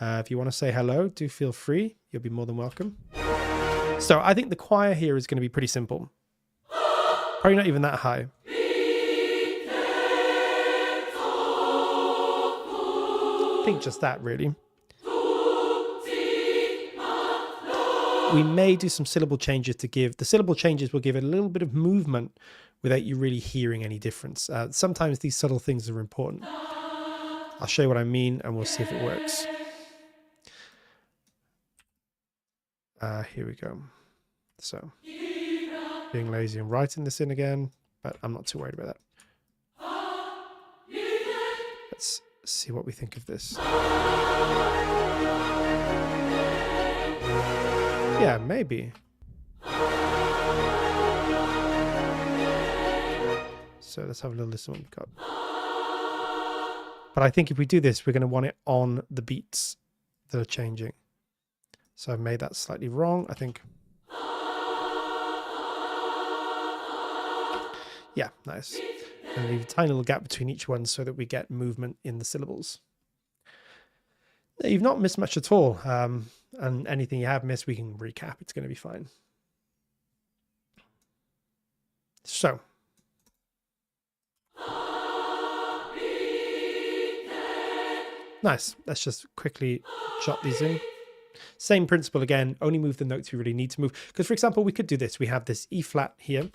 If you want to say hello, do feel free. You'll be more than welcome. So I think the choir here is going to be pretty simple. Probably not even that high. I think just that, really. We may do some syllable changes to give. The syllable changes will give it a little bit of movement without you really hearing any difference. Sometimes these subtle things are important. I'll show you what I mean and we'll see if it works. Here we go. So, being lazy and writing this in again, but I'm not too worried about that. Let's see what we think of this. Yeah, maybe. So let's have a little listen what we've got. But I think if we do this, we're going to want it on the beats that are changing. So I've made that slightly wrong, I think. Yeah, nice. And leave a tiny little gap between each one so that we get movement in the syllables. You've not missed much at all. And anything you have missed, we can recap. It's going to be fine. So. Nice. Let's just quickly jot these in. Same principle again, only move the notes we really need to move. Because, for example, we could do this. We have this E flat here.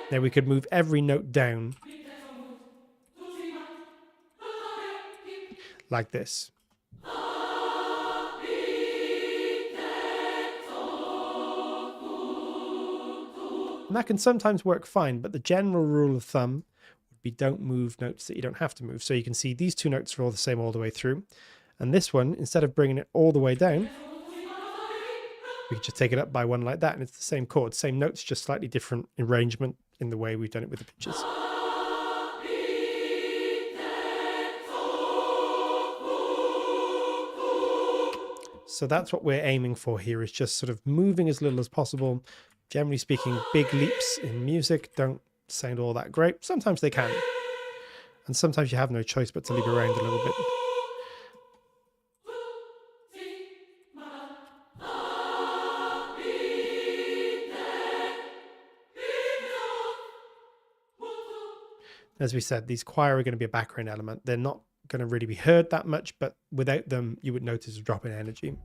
Now we could move every note down like this. And that can sometimes work fine, but the general rule of thumb would be don't move notes that you don't have to move. So you can see these two notes are all the same all the way through. And this one, instead of bringing it all the way down, we could just take it up by one like that, and it's the same chord, same notes, just slightly different arrangement in the way we've done it with the pitches. So that's what we're aiming for here, is just sort of moving as little as possible. Generally speaking, big leaps in music don't sound all that great. Sometimes they can. And sometimes you have no choice but to leap around a little bit. As we said, these choir are going to be a background element. They're not going to really be heard that much, but without them, you would notice a drop in energy.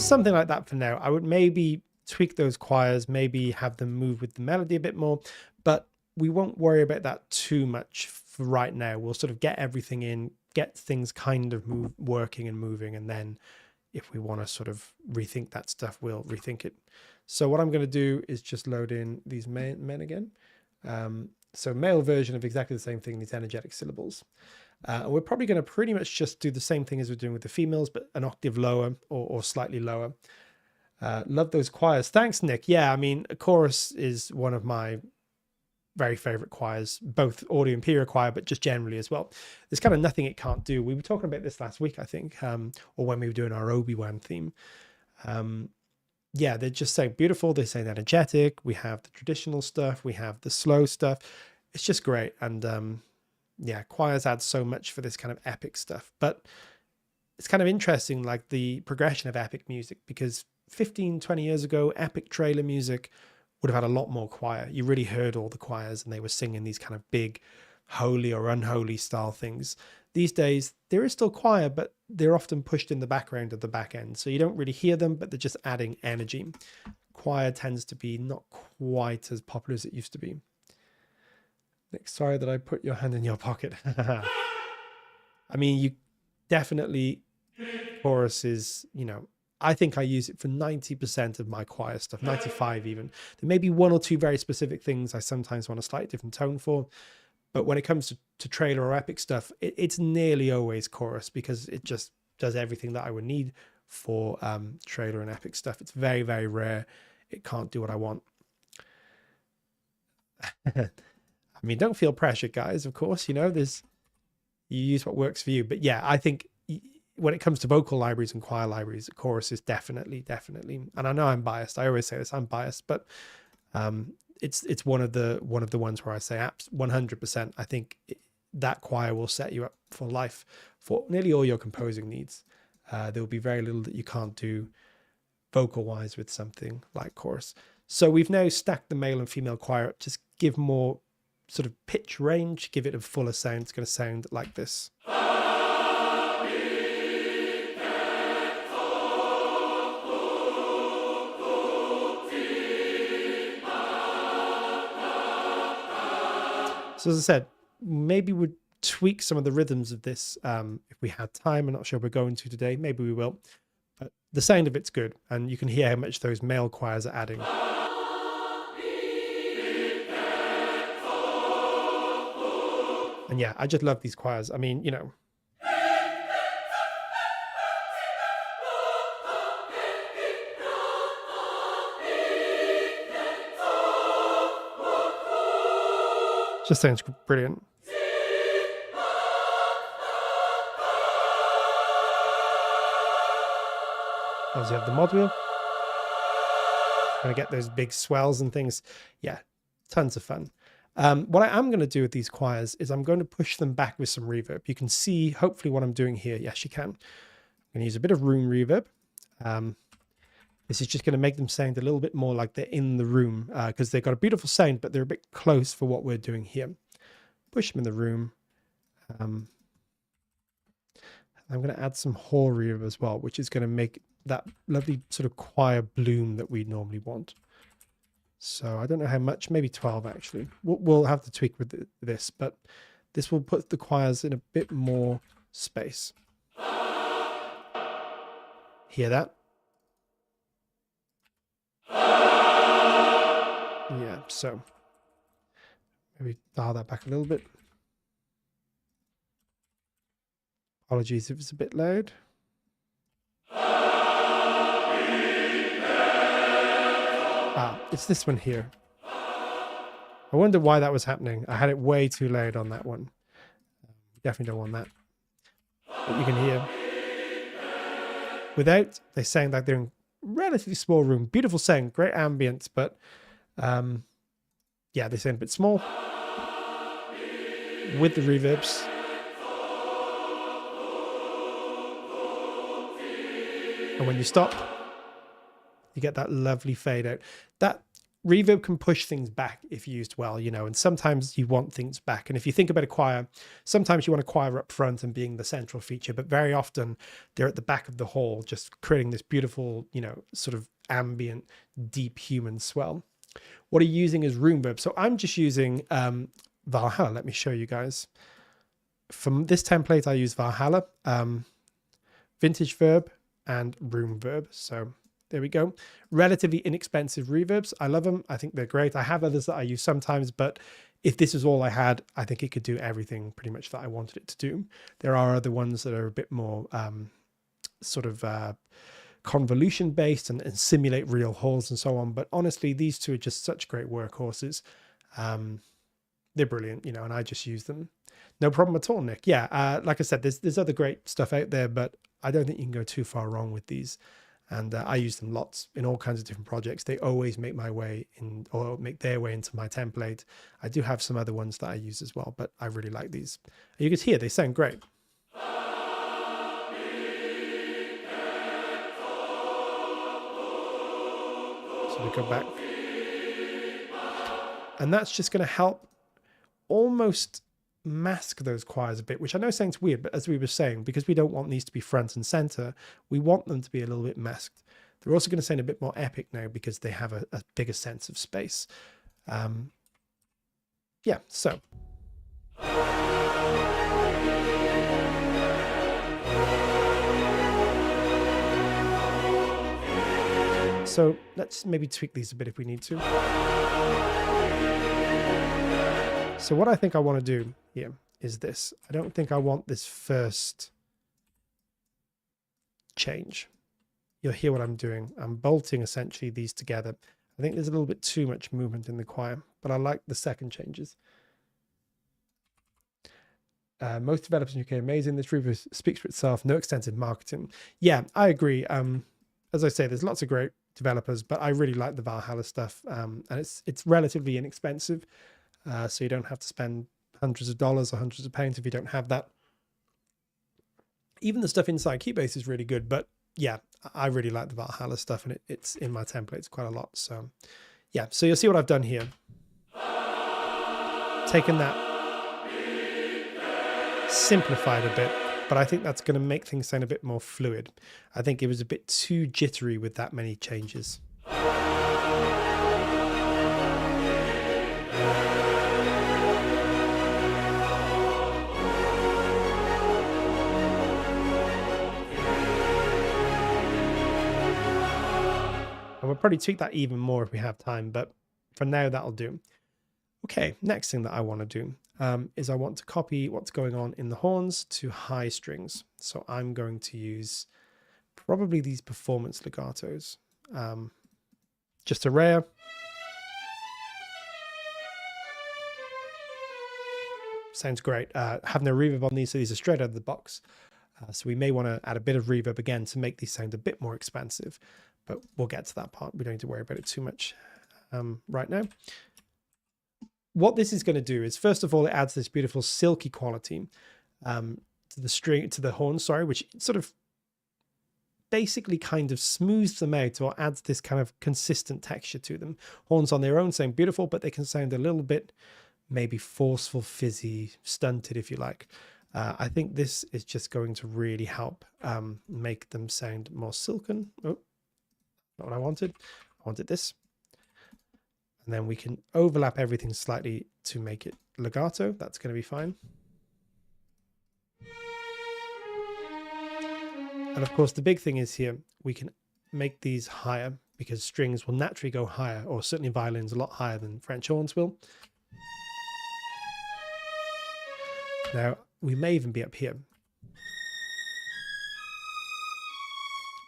something like that for now. I would maybe tweak those choirs, maybe have them move with the melody a bit more, but we won't worry about that too much for right now. We'll sort of get everything in, get things kind of working and moving, and then if we want to sort of rethink that stuff, we'll rethink it. So what I'm going to do is just load in these men again. So male version of exactly the same thing, these energetic syllables. We're probably going to pretty much just do the same thing as we're doing with the females, but an octave lower or slightly lower. Love those choirs. Thanks, Nick. Yeah, I mean, a chorus is one of my very favorite choirs, both Audio Imperia choir, but just generally as well. There's kind of nothing it can't do. We were talking about this last week, I think, or when we were doing our Obi-Wan theme. Yeah, they're just so beautiful. They say energetic. We have the traditional stuff. We have the slow stuff. It's just great. And yeah, choirs add so much for this kind of epic stuff. But it's kind of interesting, like the progression of epic music, because 15, 20 years ago, epic trailer music would have had a lot more choir. You really heard all the choirs and they were singing these kind of big holy or unholy style things. These days, there is still choir, but they're often pushed in the background at the back end. So you don't really hear them, but they're just adding energy. Choir tends to be not quite as popular as it used to be. Nick, sorry that I put your hand in your pocket. I mean, you definitely, chorus is, you know, I think I use it for 90% of my choir stuff, 95 even. There may be one or two very specific things I sometimes want a slightly different tone for. But when it comes to trailer or epic stuff, it's nearly always chorus, because it just does everything that I would need for trailer and epic stuff. It's very, very rare it can't do what I want. I mean, don't feel pressured, guys. Of course, you know, you use what works for you. But yeah, I think when it comes to vocal libraries and choir libraries, chorus is definitely, and I know I'm biased. I always say this, I'm biased, but it's one of the ones where I say 100%. I think that choir will set you up for life for nearly all your composing needs. There will be very little that you can't do vocal wise with something like chorus. So we've now stacked the male and female choir up, just give more sort of pitch range, give it a fuller sound. It's going to sound like this. So as I said, maybe we'd tweak some of the rhythms of this if we had time. I'm not sure we're going to today. Maybe we will. But the sound of it's good. And you can hear how much those male choirs are adding. And yeah, I just love these choirs. I mean, you know. Just sounds brilliant. Obviously, you have the mod wheel. Gonna get those big swells and things. Yeah, tons of fun. What I am going to do with these choirs is I'm going to push them back with some reverb. You can see hopefully what I'm doing here. Yes, you can. I'm going to use a bit of room reverb. This is just going to make them sound a little bit more like they're in the room, because they've got a beautiful sound, but they're a bit close for what we're doing here. Push them in the room. I'm going to add some hall reverb as well, which is going to make that lovely sort of choir bloom that we normally want. So I don't know how much, maybe 12 actually. We'll have to tweak with this, but this will put the choirs in a bit more space. Hear that? Yeah, so maybe dial that back a little bit. Apologies if it's a bit loud. It's this one here. I wonder why that was happening. I had it way too loud on that one. Definitely don't want that. But you can hear. Without, they sound like they're in a relatively small room. Beautiful sound, great ambience, but yeah, they sound a bit small. With the reverbs. And when you stop, you get that lovely fade out. That reverb can push things back if used well, you know, and sometimes you want things back. And if you think about a choir, sometimes you want a choir up front and being the central feature, but very often they're at the back of the hall, just creating this beautiful, you know, sort of ambient, deep human swell. What are you using as room verb? So I'm just using Valhalla. Let me show you guys. From this template, I use Valhalla, vintage verb, and room verb. So there we go. Relatively inexpensive reverbs. I love them. I think they're great. I have others that I use sometimes, but if this is all I had, I think it could do everything pretty much that I wanted it to do. There are other ones that are a bit more sort of convolution based and simulate real halls and so on. But honestly, these two are just such great workhorses. They're brilliant, you know, and I just use them. No problem at all, Nick. Yeah, like I said, there's other great stuff out there, but I don't think you can go too far wrong with these. And I use them lots in all kinds of different projects. They always make my way in, or make their way into my template. I do have some other ones that I use as well, but I really like these. You can hear they sound great. So we go back. And that's just going to help almost mask those choirs a bit, which I know sounds weird, but as we were saying, because we don't want these to be front and center, we want them to be a little bit masked. They're also going to sound a bit more epic now because they have a bigger sense of space. Yeah, so. So let's maybe tweak these a bit if we need to. So what I think I want to do here is this. I don't think I want this first change. You'll hear what I'm doing. I'm bolting essentially these together. I think there's a little bit too much movement in the choir, but I like the second changes. Most developers in UK are amazing. This review speaks for itself. No extensive marketing. Yeah, I agree. As I say, there's lots of great developers, but I really like the Valhalla stuff. And it's relatively inexpensive. So you don't have to spend hundreds of dollars or hundreds of pounds if you don't have that. Even the stuff inside Keybase is really good, but yeah, I really like the Valhalla stuff, and it's in my templates quite a lot. So yeah, so you'll see what I've done here. Taken that, simplified a bit, but I think that's going to make things sound a bit more fluid. I think it was a bit too jittery with that many changes. And we'll probably tweak that even more if we have time, but for now that'll do. Okay, next thing that I want to do is I want to copy what's going on in the horns to high strings. So I'm going to use probably these performance legatos. Just a rare. Sounds great. Have no reverb on these, so these are straight out of the box. So we may want to add a bit of reverb again to make these sound a bit more expansive, but we'll get to that part. We don't need to worry about it too much right now. What this is going to do is, first of all, it adds this beautiful silky quality to the horn, sorry, which sort of basically kind of smooths them out or adds this kind of consistent texture to them. Horns on their own sound beautiful, but they can sound a little bit maybe forceful, fizzy, stunted, if you like. I think this is just going to really help make them sound more silken. Oh, not what I wanted. I wanted this. And then we can overlap everything slightly to make it legato. That's going to be fine. And of course, the big thing is here, we can make these higher because strings will naturally go higher, or certainly violins a lot higher than French horns will. Now, we may even be up here.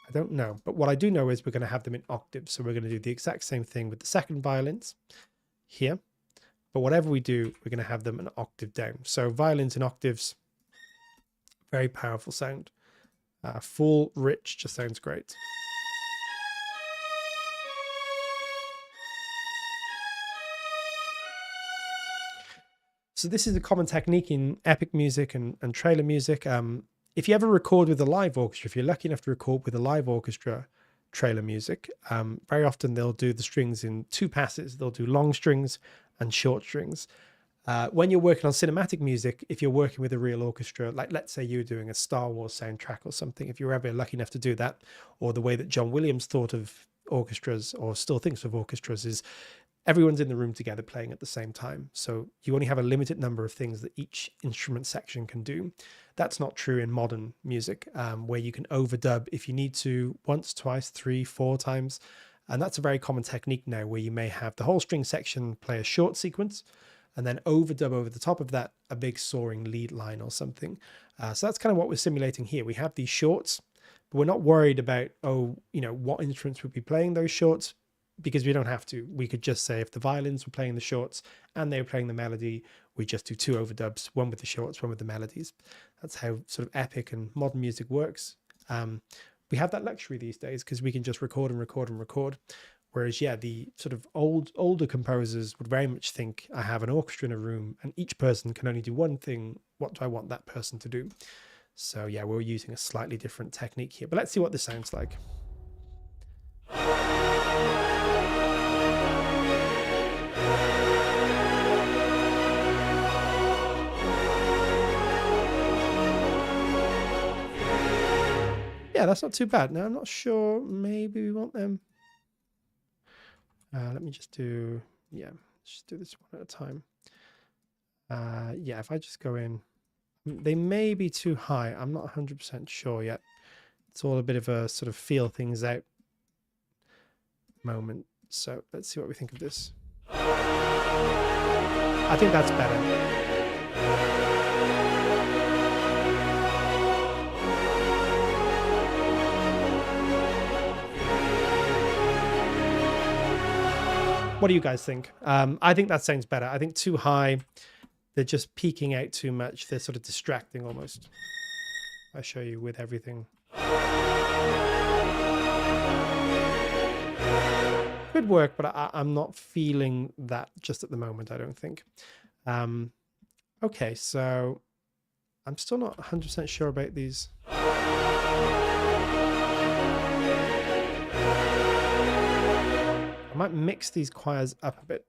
I don't know, but what I do know is we're going to have them in octaves. So we're going to do the exact same thing with the second violins here. But whatever we do, we're going to have them an octave down. So violins in octaves, very powerful sound. Full, rich, just sounds great. So this is a common technique in epic music and trailer music. If you ever record with a live orchestra, if you're lucky enough to record with a live orchestra, trailer music. Very often they'll do the strings in two passes. They'll do long strings and short strings. When you're working on cinematic music, if you're working with a real orchestra, like let's say you're doing a Star Wars soundtrack or something, if you're ever lucky enough to do that, or the way that John Williams thought of orchestras or still thinks of orchestras is everyone's in the room together playing at the same time. So you only have a limited number of things that each instrument section can do. That's not true in modern music, where you can overdub if you need to once, twice, 3, 4 times. And that's a very common technique now, where you may have the whole string section play a short sequence and then overdub over the top of that a big soaring lead line or something. So that's kind of what we're simulating here. We have these shorts, but we're not worried about, what instruments would be playing those shorts, because we don't have to. We could just say if the violins were playing the shorts and they were playing the melody, we just do 2 overdubs, one with the shorts, one with the melodies. That's how sort of epic and modern music works. We have that luxury these days because we can just record and record and record. Whereas, the sort of older composers would very much think, I have an orchestra in a room and each person can only do one thing. What do I want that person to do? So we're using a slightly different technique here, but let's see what this sounds like. Yeah, that's not too bad. Now, I'm not sure. Maybe we want them. Let me just do, just do this one at a time. If I just go in, they may be too high. I'm not 100% sure yet. It's all a bit of a sort of feel things out moment. So let's see what we think of this. I think that's better. What do you guys think? I think that sounds better. I think too high, they're just peaking out too much. They're sort of distracting almost. I'll show you with everything. Could work, but I'm not feeling that just at the moment, I don't think. Okay, so I'm still not 100% sure about these. I might mix these choirs up a bit.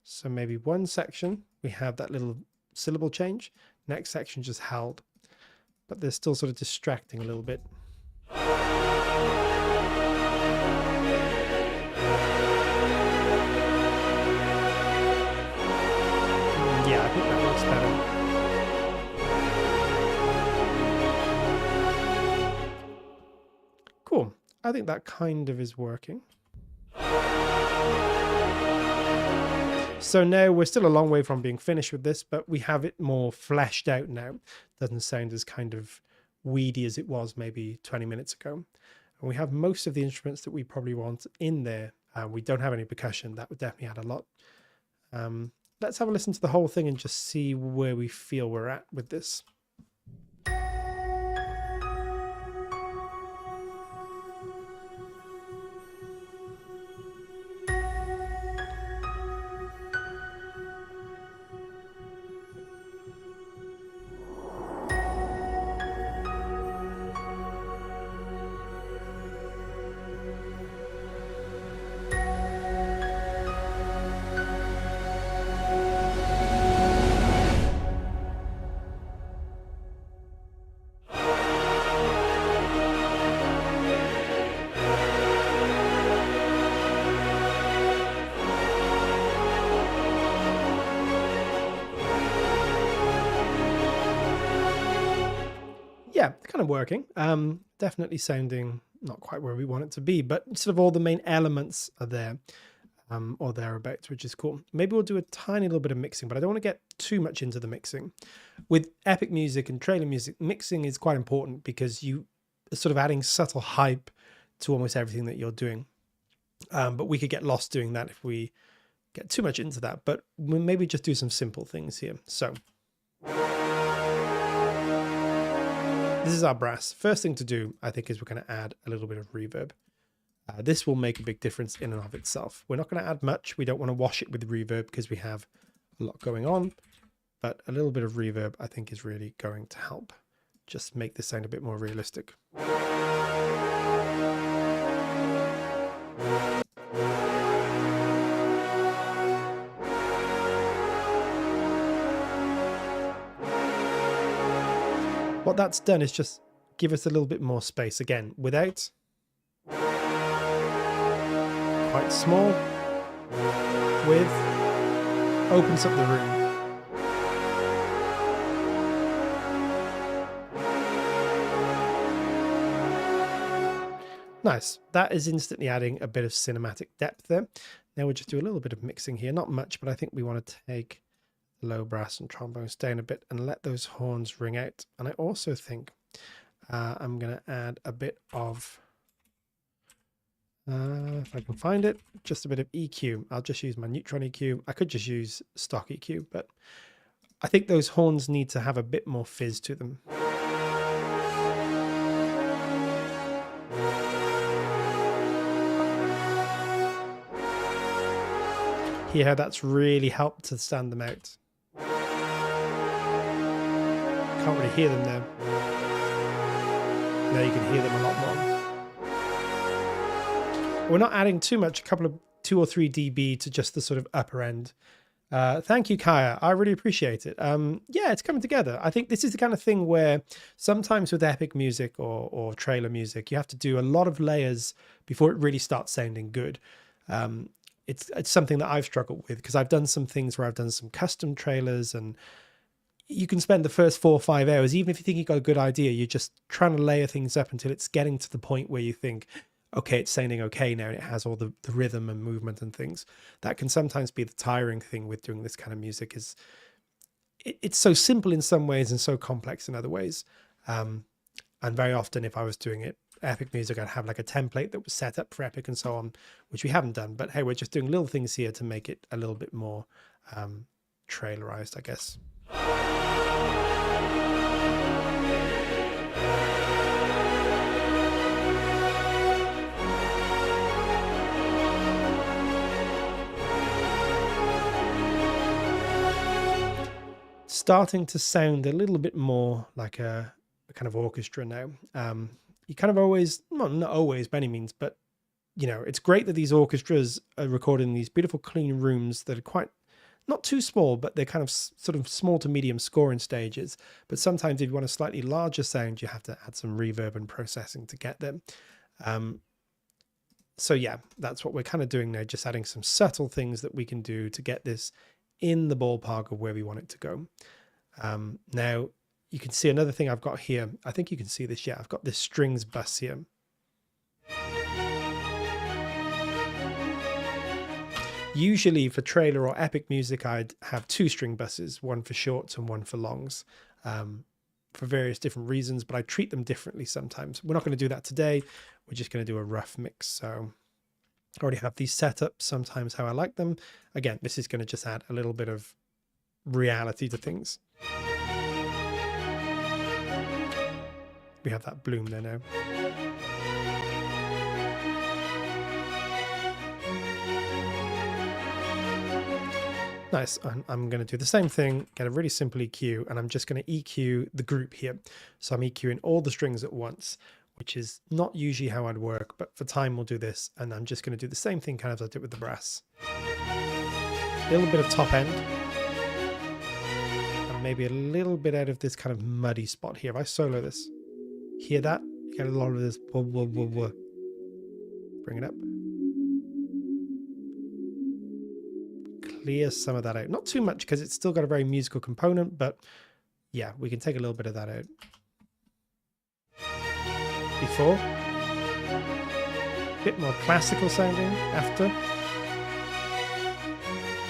So maybe one section, we have that little syllable change. Next section just held. But they're still sort of distracting a little bit. I think that looks better. Cool. I think that kind of is working. So now we're still a long way from being finished with this, but we have it more fleshed out now. Doesn't sound as kind of weedy as it was maybe 20 minutes ago. And we have most of the instruments that we probably want in there. We don't have any percussion. That would definitely add a lot. Let's have a listen to the whole thing and just see where we feel we're at with this. Yeah, kind of working. Definitely sounding not quite where we want it to be, but sort of all the main elements are there, or thereabouts, which is cool. Maybe we'll do a tiny little bit of mixing, but I don't want to get too much into the mixing. With epic music and trailer music, mixing is quite important because you are sort of adding subtle hype to almost everything that you're doing. But we could get lost doing that if we get too much into that, but we'll maybe just do some simple things here. So this is our brass. First thing to do, I think, is we're going to add a little bit of reverb. This will make a big difference in and of itself. We're not going to add much. We don't want to wash it with reverb because we have a lot going on, but a little bit of reverb, I think, is really going to help just make this sound a bit more realistic. What that's done is just give us a little bit more space again without. Quite small. With. Opens up the room. Nice. That is instantly adding a bit of cinematic depth there. Now we'll just do a little bit of mixing here. Not much, but I think we want to take low brass and trombones down a bit and let those horns ring out. And I also think I'm going to add a bit of, if I can find it, just a bit of EQ. I'll just use my neutron EQ. I could just use stock EQ, but I think those horns need to have a bit more fizz to them. Hear how that's really helped to stand them out. Can't really hear them now. Now you can hear them a lot more. We're not adding too much, a couple of 2 or 3 dB to just the sort of upper end. Thank you, Kaya. I really appreciate it. Yeah, it's coming together. I think this is the kind of thing where sometimes with epic music or trailer music, you have to do a lot of layers before it really starts sounding good. It's something that I've struggled with because I've done some things where I've done some custom trailers, and you can spend the first 4 or 5 hours, even if you think you've got a good idea, you're just trying to layer things up until it's getting to the point where you think, okay, it's sounding okay now, and it has all the rhythm and movement and things. That can sometimes be the tiring thing with doing this kind of music, is it's so simple in some ways and so complex in other ways. And very often if I was doing it, epic music, I'd have like a template that was set up for epic and so on, which we haven't done. But hey, we're just doing little things here to make it a little bit more trailerized, I guess. Starting to sound a little bit more like a kind of orchestra now. You kind of always, well, not always by any means, but you know, it's great that these orchestras are recorded in these beautiful clean rooms that are quite, not too small, but they're kind of sort of small to medium scoring stages. But sometimes if you want a slightly larger sound, you have to add some reverb and processing to get them. So yeah, that's what we're kind of doing now, just adding some subtle things that we can do to get this in the ballpark of where we want it to go. Now, you can see another thing I've got here. I think you can see this. Yeah, I've got this strings bus here. Usually for trailer or epic music, I'd have 2 string buses, one for shorts and one for longs, for various different reasons, but I treat them differently sometimes. We're not going to do that today. We're just going to do a rough mix. So I already have these set up sometimes how I like them. Again, this is going to just add a little bit of reality to things. We have that bloom there now. Nice. I'm going to do the same thing, get a really simple EQ, and I'm just going to EQ the group here. So I'm EQing all the strings at once, which is not usually how I'd work, but for time we'll do this. And I'm just going to do the same thing kind of as I did with the brass. A little bit of top end. And maybe a little bit out of this kind of muddy spot here. If I solo this, hear that? You get a lot of this. Whoa, whoa, whoa, whoa. Bring it up. Clear some of that out. Not too much because it's still got a very musical component, but yeah, we can take a little bit of that out. Before. A bit more classical sounding after.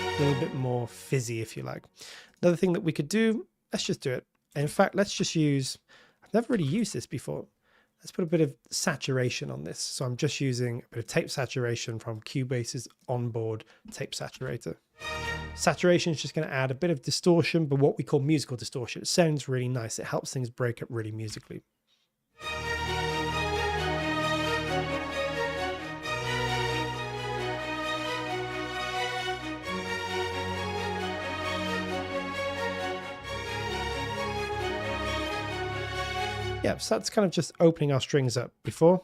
A little bit more fizzy, if you like. Another thing that we could do, let's just do it. In fact, let's just use, I've never really used this before. Let's put a bit of saturation on this. So I'm just using a bit of tape saturation from Cubase's onboard tape saturator. Saturation is just going to add a bit of distortion, but what we call musical distortion. It sounds really nice. It helps things break up really musically. Yeah, so that's kind of just opening our strings up before.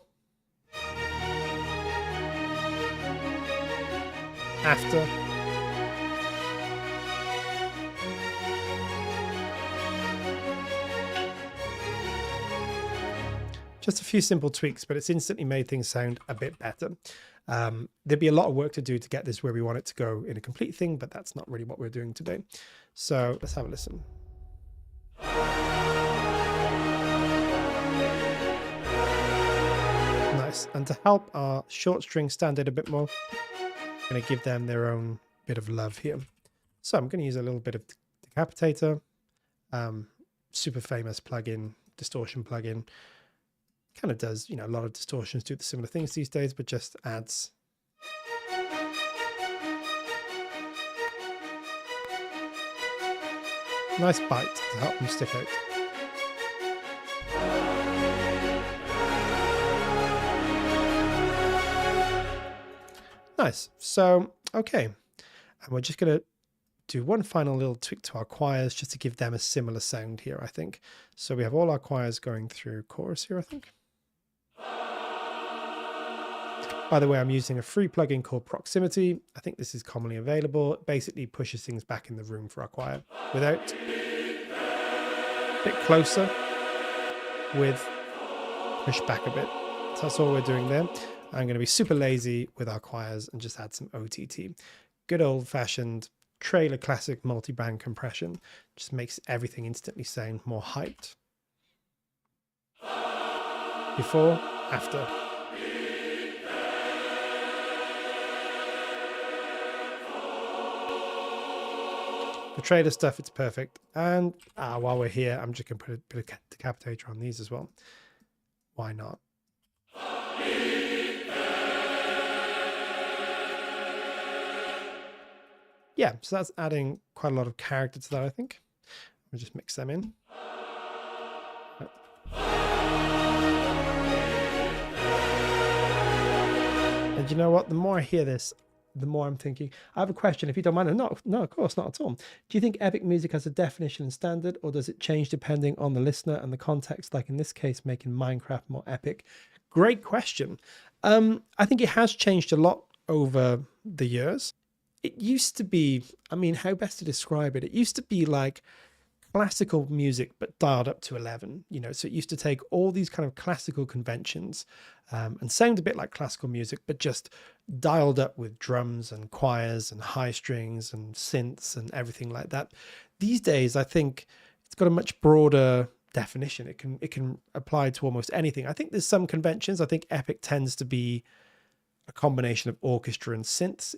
after. Just a few simple tweaks, but it's instantly made things sound a bit better. There'd be a lot of work to do to get this where we want it to go in a complete thing, but that's not really what we're doing today. So let's have a listen. Nice. And to help our short string stand out a bit more, I'm going to give them their own bit of love here. So I'm going to use a little bit of decapitator, super famous plugin, distortion plugin. Kind of does, you know, a lot of distortions do the similar things these days, but just adds nice bite to help them stick out. Nice. So, okay. And we're just going to do one final little tweak to our choirs just to give them a similar sound here, I think. So we have all our choirs going through chorus here, I think. By the way, I'm using a free plugin called Proximity. I think this is commonly available. It basically pushes things back in the room for our choir without a bit closer with push back a bit. So that's all we're doing there. I'm going to be super lazy with our choirs and just add some OTT. Good old-fashioned trailer classic multi-band compression. Just makes everything instantly sound more hyped. Before, after. The trailer stuff, it's perfect. And while we're here, I'm just going to put a bit of decapitator on these as well. Why not? Yeah, so that's adding quite a lot of character to that, I think. We'll just mix them in. And you know what? The more I hear this, the more I'm thinking, I have a question, if you don't mind. No, of course, not at all. Do you think epic music has a definition and standard, or does it change depending on the listener and the context, like in this case, making Minecraft more epic? Great question. I think it has changed a lot over the years. It used to be, I mean, how best to describe it? It used to be like classical music, but dialed up to 11, you know, so it used to take all these kind of classical conventions and sound a bit like classical music, but just dialed up with drums and choirs and high strings and synths and everything like that. These days, I think it's got a much broader definition. It can apply to almost anything. I think there's some conventions. I think epic tends to be a combination of orchestra and synths.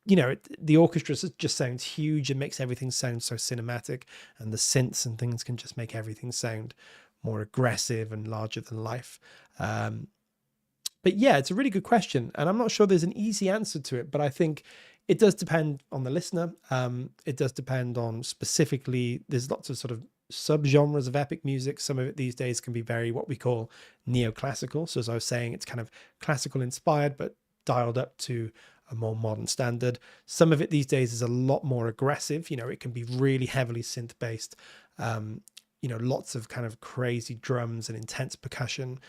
You know, the orchestra just sounds huge and makes everything sound so cinematic, and the synths and things can just make everything sound more aggressive and larger than life. But yeah, it's a really good question, and I'm not sure there's an easy answer to it, but I think it does depend on the listener. It does depend on specifically, there's lots of sort of subgenres of epic music. Some of it these days can be very what we call neoclassical. So as I was saying, it's kind of classical inspired, but dialed up to a more modern standard. Some of it these days is a lot more aggressive. You know, it can be really heavily synth based. You know, lots of kind of crazy drums and intense percussion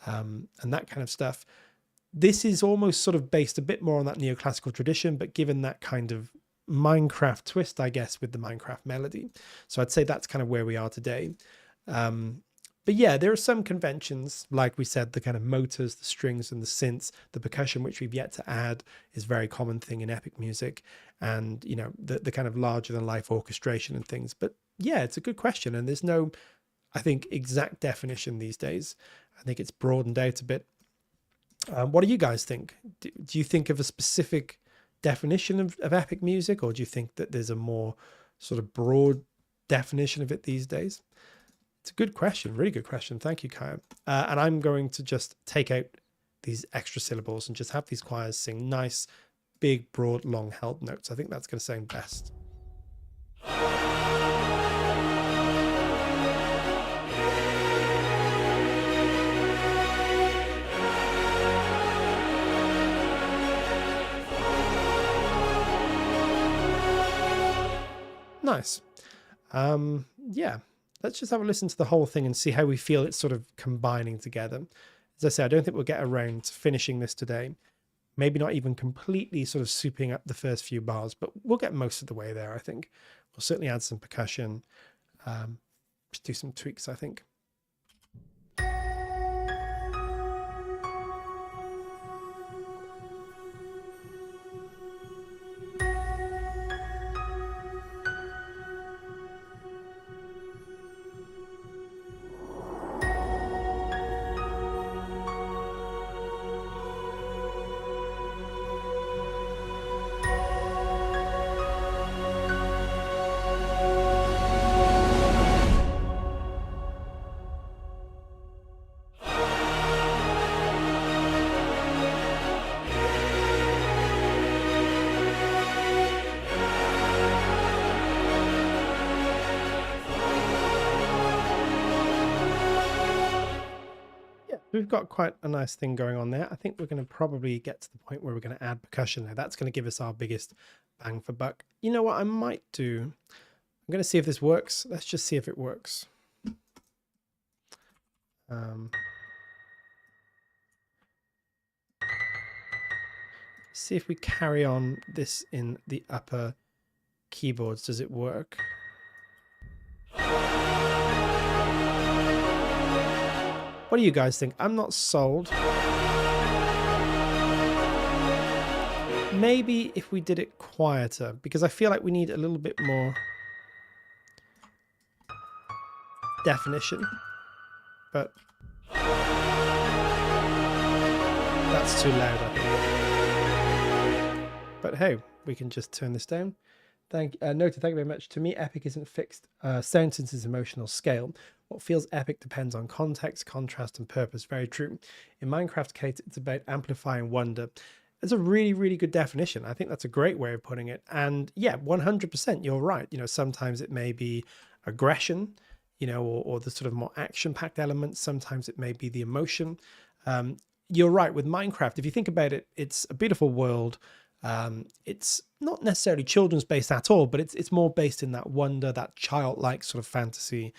and that kind of stuff. This is almost sort of based a bit more on that neoclassical tradition, but given that kind of Minecraft twist, I guess, with the Minecraft melody. So I'd say that's kind of where we are today. But yeah, there are some conventions, like we said, the kind of motors, the strings and the synths, the percussion, which we've yet to add, is a very common thing in epic music. And, you know, the kind of larger than life orchestration and things. But yeah, it's a good question. And there's no, I think, exact definition these days. I think it's broadened out a bit. What do you guys think? Do you think of a specific definition of epic music, or do you think that there's a more sort of broad definition of it these days? It's a good question, really good question. Thank you, Kaya. And I'm going to just take out these extra syllables and just have these choirs sing nice, big, broad, long held notes. I think that's going to sound best. Nice. Yeah, let's just have a listen to the whole thing and see how we feel it's sort of combining together. As I say, I don't think we'll get around to finishing this today, Maybe not even completely sort of souping up the first few bars, but we'll get most of the way there, I think. We'll certainly add some percussion, just do some tweaks, I think. We've got quite a nice thing going on there. I think we're going to probably get to the point where we're going to add percussion there. That's going to give us our biggest bang for buck. You know what I might do? I'm going to see if this works. Let's just see if it works. See if we carry on this in the upper keyboards. Does it work? What do you guys think? I'm not sold. Maybe if we did it quieter, because I feel like we need a little bit more definition. But that's too loud, I think. But hey, we can just turn this down. Noted, thank you very much. To me, epic isn't fixed. Sound since its emotional scale. What feels epic depends on context, contrast, and purpose. Very true. In Minecraft, Kate, it's about amplifying wonder. That's a really, really good definition. I think that's a great way of putting it. And yeah, 100%, you're right. You know, sometimes it may be aggression, you know, or the sort of more action-packed elements. Sometimes it may be the emotion. You're right with Minecraft. If you think about it, it's a beautiful world. It's not necessarily children's based at all, but it's more based in that wonder, that childlike sort of fantasy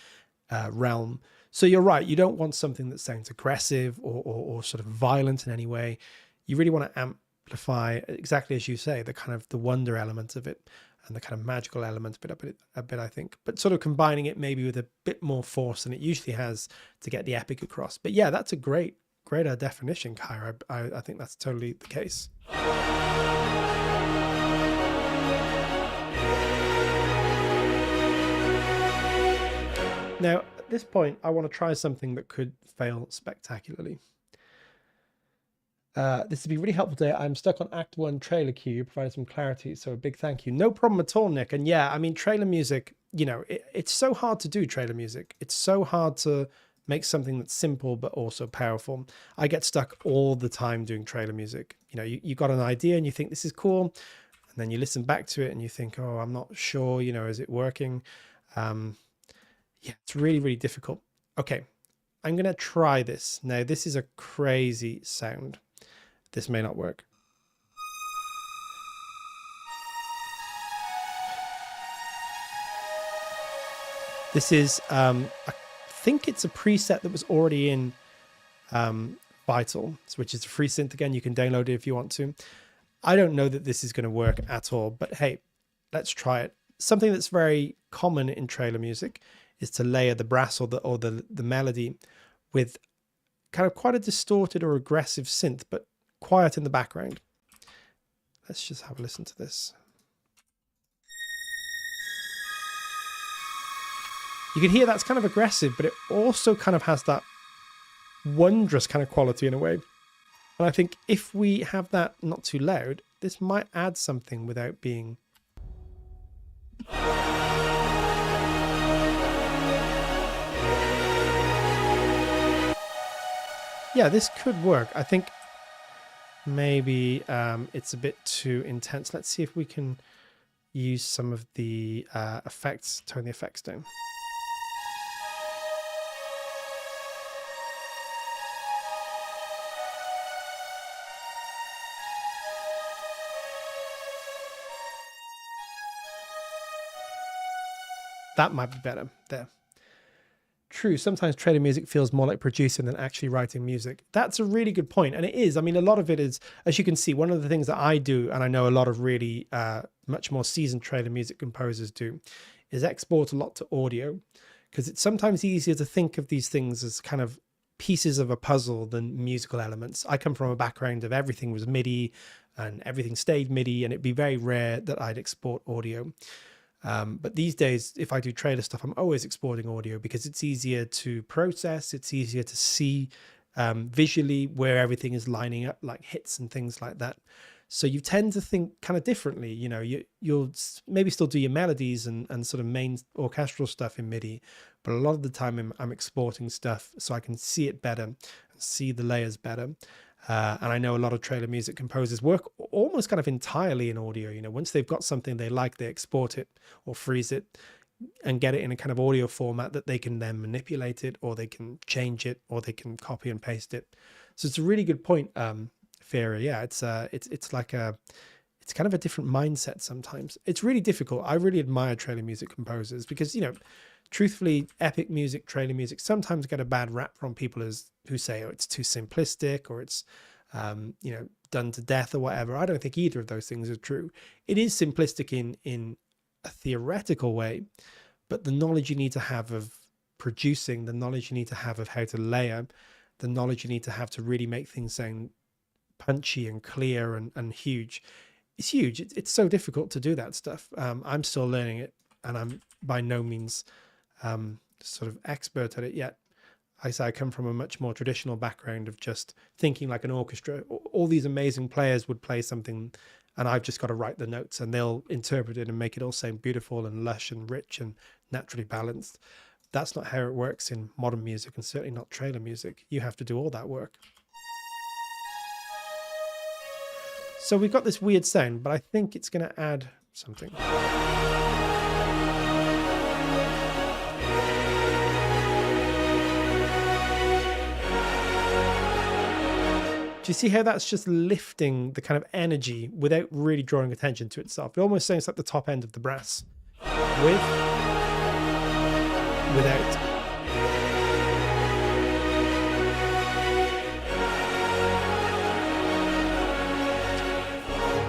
realm. So you're right. You don't want something that sounds aggressive or sort of violent in any way. You really want to amplify, exactly as you say, the kind of the wonder element of it and the kind of magical element of it a bit, I think, but sort of combining it maybe with a bit more force than it usually has to get the epic across. But yeah, that's a great definition, Kyra. I think that's totally the case. Now, at this point, I want to try something that could fail spectacularly. This would be really helpful today. I'm stuck on Act 1 trailer queue. You provided some clarity, so a big thank you. No problem at all, Nick. And yeah, I mean, trailer music, you know, it's so hard to do trailer music. It's so hard to make something that's simple but also powerful. I get stuck all the time doing trailer music. You know, you got an idea and you think this is cool, and then you listen back to it and you think, oh, I'm not sure, you know, is it working? Yeah, it's really, really difficult. Okay, I'm going to try this. Now, this is a crazy sound. This may not work. This is, I think it's a preset that was already in Vital, which is a free synth. Again, you can download it if you want to. I don't know that this is going to work at all, but hey, let's try it. Something that's very common in trailer music is to layer the brass or the melody with kind of quite a distorted or aggressive synth, but quiet in the background. Let's just have a listen to this. You can hear that's kind of aggressive, but it also kind of has that wondrous kind of quality in a way. And I think if we have that not too loud, this might add something without being... Yeah, this could work. I think maybe it's a bit too intense. Let's see if we can use some of the effects, turn the effects down. That might be better there. true. Sometimes trailer music feels more like producing than actually writing music. That's a really good point. And it is. I mean, a lot of it is, as you can see, one of the things that I do, and I know a lot of really much more seasoned trailer music composers do, is export a lot to audio, because it's sometimes easier to think of these things as kind of pieces of a puzzle than musical elements. I come from a background of everything was MIDI and everything stayed MIDI, and it'd be very rare that I'd export audio. But these days, if I do trailer stuff, I'm always exporting audio because it's easier to process. It's easier to see visually where everything is lining up, like hits and things like that. So you tend to think kind of differently. You know, you'll maybe still do your melodies and sort of main orchestral stuff in MIDI, but a lot of the time I'm exporting stuff so I can see it better and see the layers better. And I know a lot of trailer music composers work almost kind of entirely in audio. You know, once they've got something they like, they export it or freeze it and get it in a kind of audio format that they can then manipulate it, or they can change it, or they can copy and paste it. So it's a really good point, Fira. Yeah, it's kind of a different mindset sometimes. It's really difficult. I really admire trailer music composers because, you know, truthfully, epic music, trailer music sometimes get a bad rap from people who say, oh, it's too simplistic, or it's, you know, done to death or whatever. I don't think either of those things are true. It is simplistic in a theoretical way, but the knowledge you need to have of producing, the knowledge you need to have of how to layer, the knowledge you need to have to really make things sound punchy and clear and huge, it's huge. It's so difficult to do that stuff. I'm still learning it, and I'm by no means sort of expert at it yet. I say I come from a much more traditional background of just thinking like an orchestra. All these amazing players would play something, and I've just got to write the notes, and they'll interpret it and make it all sound beautiful and lush and rich and naturally balanced. That's not how it works in modern music, and certainly not trailer music. You have to do all that work. So we've got this weird sound, but I think it's going to add something. Do you see how that's just lifting the kind of energy without really drawing attention to itself? It almost sounds like the top end of the brass. Without.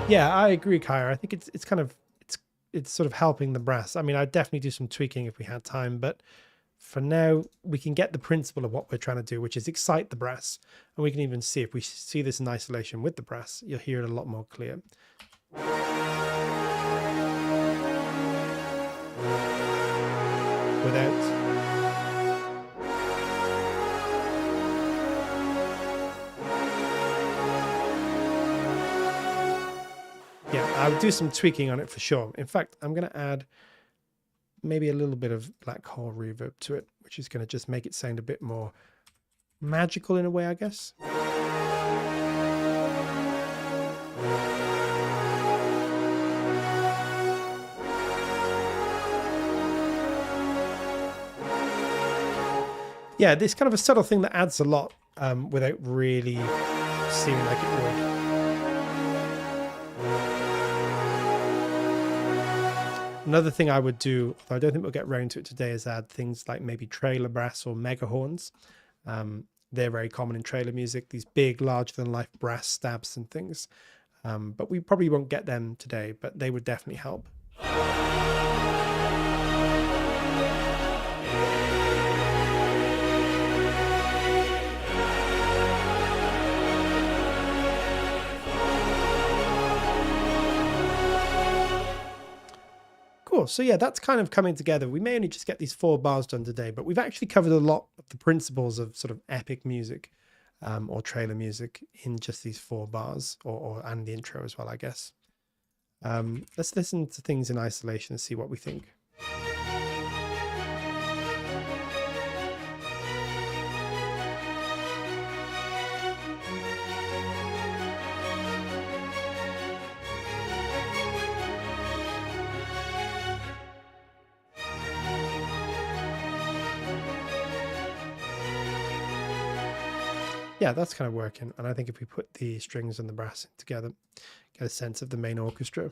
Yeah, I agree, Kaya. I think it's sort of helping the brass. I mean, I'd definitely do some tweaking if we had time, but for now, we can get the principle of what we're trying to do, which is excite the brass. And we can even see, if we see this in isolation with the brass, you'll hear it a lot more clear. Without. Yeah, I would do some tweaking on it for sure. In fact, I'm going to add maybe a little bit of black hole reverb to it, which is going to just make it sound a bit more magical in a way, I guess. Yeah, this kind of a subtle thing that adds a lot without really seeming like it would. Another thing I would do, although I don't think we'll get around to it today, is add things like maybe trailer brass or mega horns. They're very common in trailer music, these big, larger-than-life brass stabs and things. But we probably won't get them today, but they would definitely help. Cool. So yeah, that's kind of coming together. We may only just get these 4 bars done today, but we've actually covered a lot of the principles of sort of epic music or trailer music in just these 4 bars and the intro as well, I guess. Let's listen to things in isolation and see what we think. Yeah, that's kind of working. And I think if we put the strings and the brass together, get a sense of the main orchestra.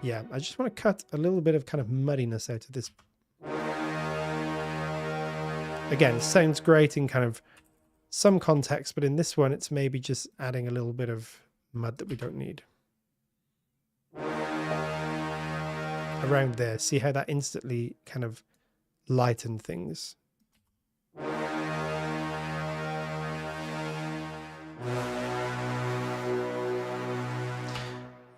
Yeah, I just want to cut a little bit of kind of muddiness out of this. Again, sounds great in kind of some context, but in this one, it's maybe just adding a little bit of mud that we don't need. Around there, see how that instantly kind of lightened things.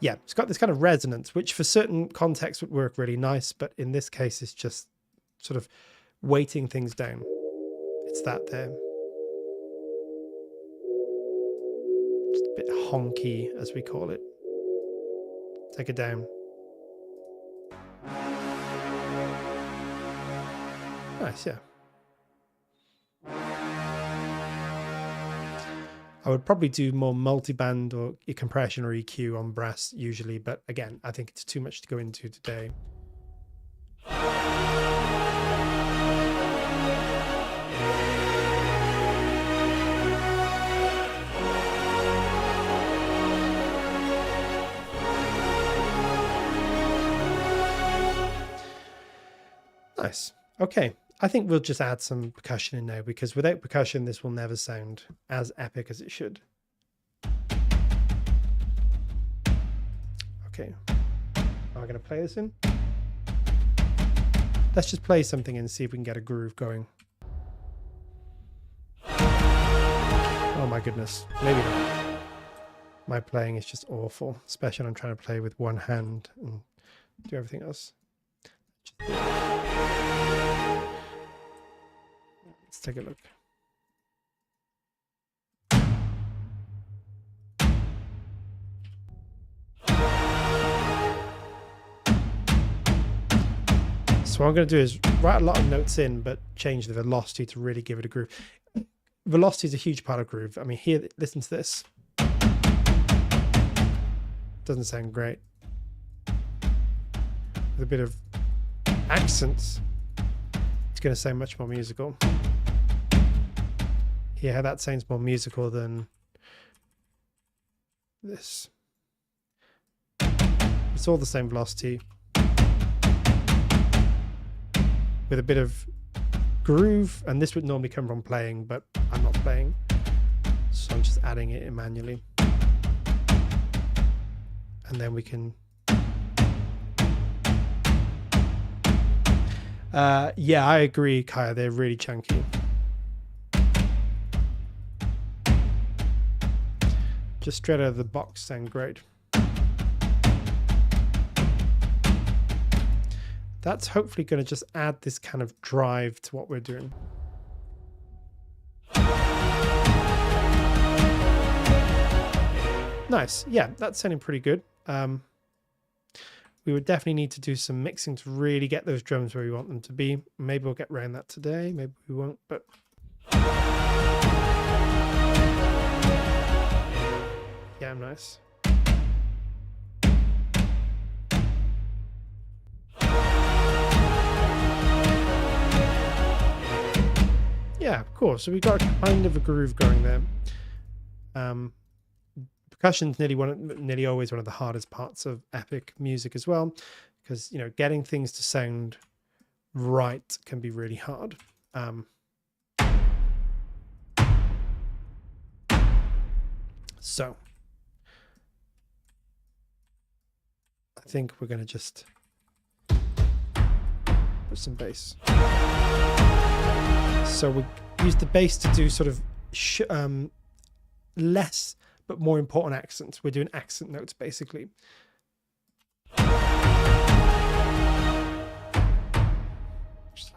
Yeah, it's got this kind of resonance, which for certain contexts would work really nice, but in this case, it's just sort of weighting things down. It's that there. Just a bit honky, as we call it. Take it down. Nice, yeah. I would probably do more multiband or compression or EQ on brass usually, but again, I think it's too much to go into today. Nice. Okay. I think we'll just add some percussion in now, because without percussion, this will never sound as epic as it should. Okay. Am I going to play this in? Let's just play something and see if we can get a groove going. Oh my goodness. Maybe not. My playing is just awful, especially when I'm trying to play with one hand and do everything else. Let's take a look. So what I'm going to do is write a lot of notes in, but change the velocity to really give it a groove. Velocity is a huge part of groove. I mean, here, listen to this. Doesn't sound great. With a bit of accents, it's going to sound much more musical. Hear how that sounds more musical than this. It's all the same velocity with a bit of groove, and this would normally come from playing, but I'm not playing, so I'm just adding it in manually. And then we can yeah, I agree, Kaya, they're really chunky. Just straight out of the box sound great. That's hopefully going to just add this kind of drive to what we're doing. Nice. Yeah, that's sounding pretty good. We would definitely need to do some mixing to really get those drums where we want them to be. Maybe we'll get around that today. Maybe we won't, but... yeah, nice. Yeah, of course. So we've got kind of a groove going there. Percussion's nearly always one of the hardest parts of epic music as well, because, you know, getting things to sound right can be really hard. So I think we're going to just put some bass. So we use the bass to do sort of less but more important accents. We're doing accent notes basically. Just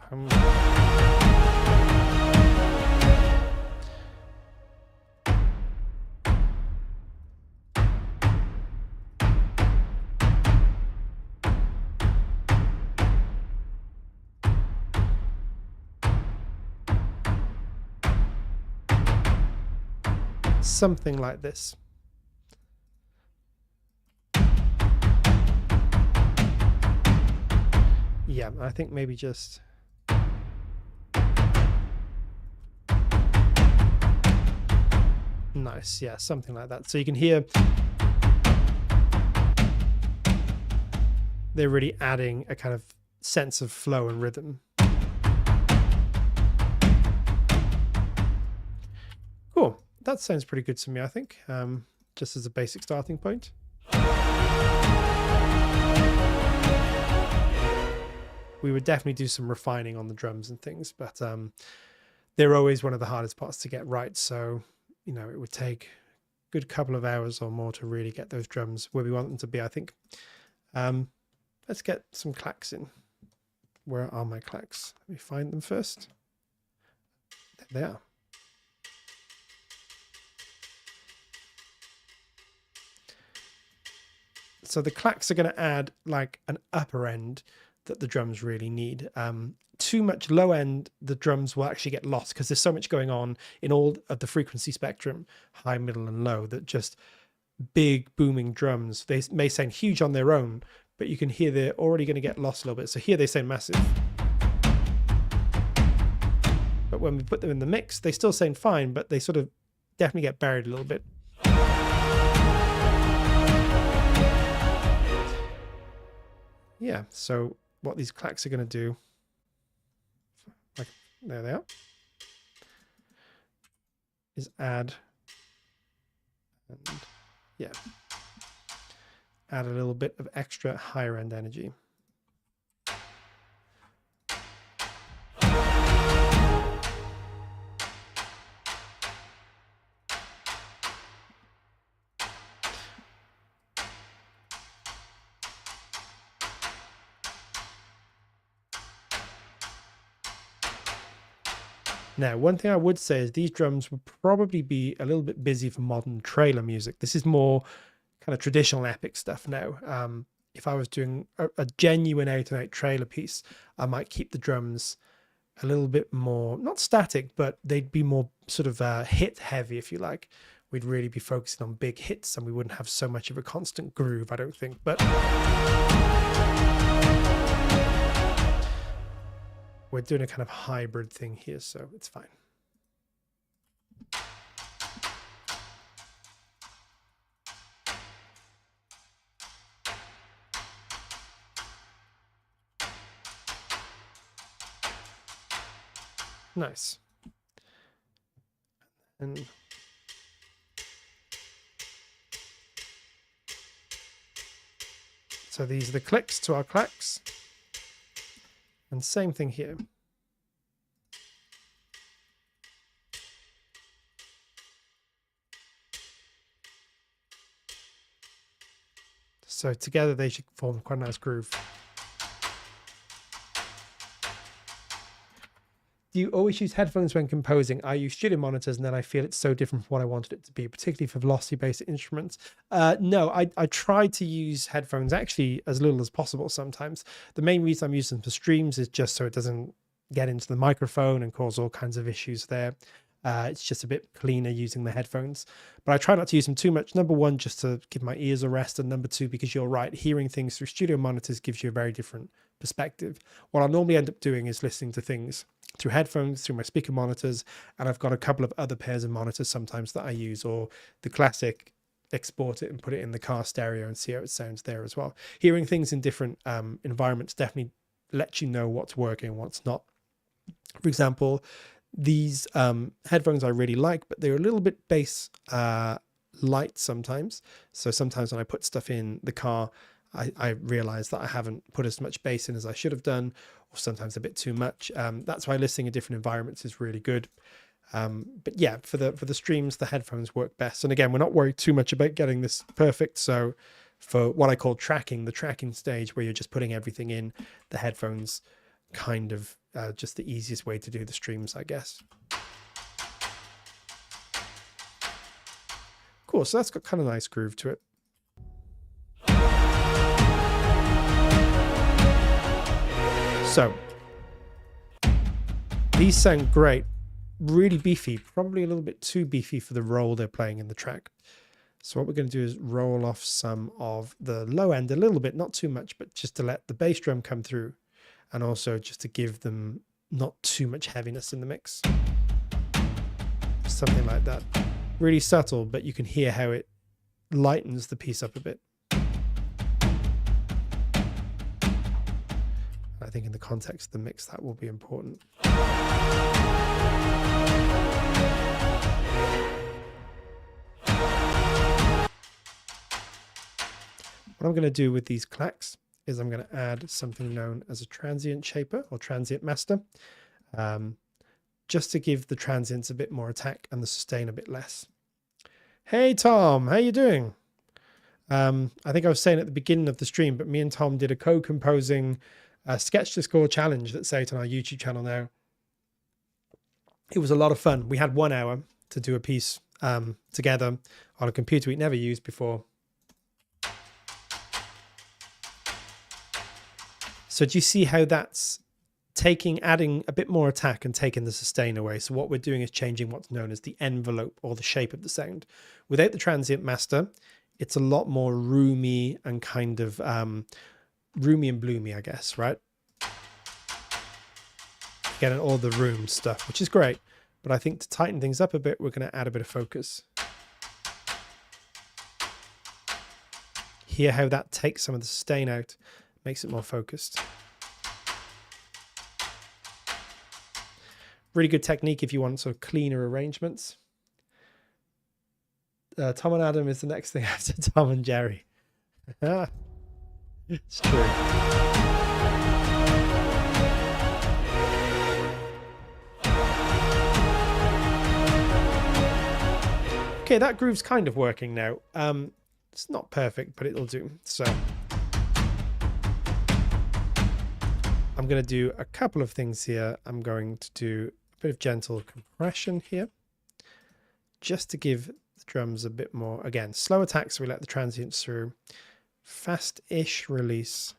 something like this. Yeah, I think maybe just nice. Yeah, something like that. So you can hear they're really adding a kind of sense of flow and rhythm. Cool. That sounds pretty good to me, I think, just as a basic starting point. We would definitely do some refining on the drums and things, but they're always one of the hardest parts to get right. So, you know, it would take a good couple of hours or more to really get those drums where we want them to be, I think. Let's get some clacks in. Where are my clacks? Let me find them first. There they are. So the clacks are going to add like an upper end that the drums really need. Too much low end, the drums will actually get lost because there's so much going on in all of the frequency spectrum, high, middle, and low, that just big booming drums, they may sound huge on their own, but you can hear they're already going to get lost a little bit. So here they sound massive. But when we put them in the mix, they still sound fine, but they sort of definitely get buried a little bit. Yeah, so what these clacks are going to do, like there they are, is add, and yeah, add a little bit of extra higher end energy. Now, one thing I would say is these drums would probably be a little bit busy for modern trailer music. This is more kind of traditional epic stuff now. If I was doing a genuine out-and-out trailer piece, I might keep the drums a little bit more, not static, but they'd be more sort of hit heavy, if you like. We'd really be focusing on big hits and we wouldn't have so much of a constant groove, I don't think. But we're doing a kind of hybrid thing here, so it's fine. Nice. And so these are the clicks to our clacks. And same thing here. So together they should form quite a nice groove. Do you always use headphones when composing? I use studio monitors and then I feel it's so different from what I wanted it to be, particularly for velocity-based instruments. No, I try to use headphones actually as little as possible sometimes. The main reason I'm using them for streams is just so it doesn't get into the microphone and cause all kinds of issues there. It's just a bit cleaner using the headphones. But I try not to use them too much. Number one, just to give my ears a rest. And number two, because you're right, hearing things through studio monitors gives you a very different perspective. What I normally end up doing is listening to things through headphones, through my speaker monitors, and I've got a couple of other pairs of monitors sometimes that I use, or the classic export it and put it in the car stereo and see how it sounds there as well. Hearing things in different environments definitely lets you know what's working and what's not. For example, these headphones I really like, but they're a little bit bass light sometimes. So sometimes when I put stuff in the car, I realize that I haven't put as much bass in as I should have done, or sometimes a bit too much. That's why listening in different environments is really good. But yeah, for the streams, the headphones work best. And again, we're not worried too much about getting this perfect. So for what I call tracking, the tracking stage where you're just putting everything in, the headphones kind of just the easiest way to do the streams, I guess. Cool, so that's got kind of a nice groove to it. So these sound great, really beefy, probably a little bit too beefy for the role they're playing in the track. So what we're going to do is roll off some of the low end a little bit, not too much, but just to let the bass drum come through, and also just to give them not too much heaviness in the mix. Something like that. Really subtle, but you can hear how it lightens the piece up a bit. I think in the context of the mix, that will be important. What I'm going to do with these clacks is I'm going to add something known as a transient shaper or transient master, just to give the transients a bit more attack and the sustain a bit less. Hey Tom, how you doing? I think I was saying at the beginning of the stream, but me and Tom did a co-composing sketch to score challenge that's out on our YouTube channel now. It was a lot of fun. We had 1 hour to do a piece together on a computer we'd never used before. So do you see how that's adding a bit more attack and taking the sustain away? So what we're doing is changing what's known as the envelope or the shape of the sound. Without the transient master, it's a lot more roomy and kind of roomy and bloomy, I guess, right? Getting all the room stuff, which is great. But I think to tighten things up a bit, we're going to add a bit of focus. Hear how that takes some of the sustain out, makes it more focused. Really good technique if you want sort of cleaner arrangements. Tom and Adam is the next thing after Tom and Jerry. It's true. Okay, that groove's kind of working now. It's not perfect, but it'll do. So I'm going to do a couple of things here. I'm going to do a bit of gentle compression here, just to give the drums a bit more, again, slow attack so we let the transients through. Fast-ish release.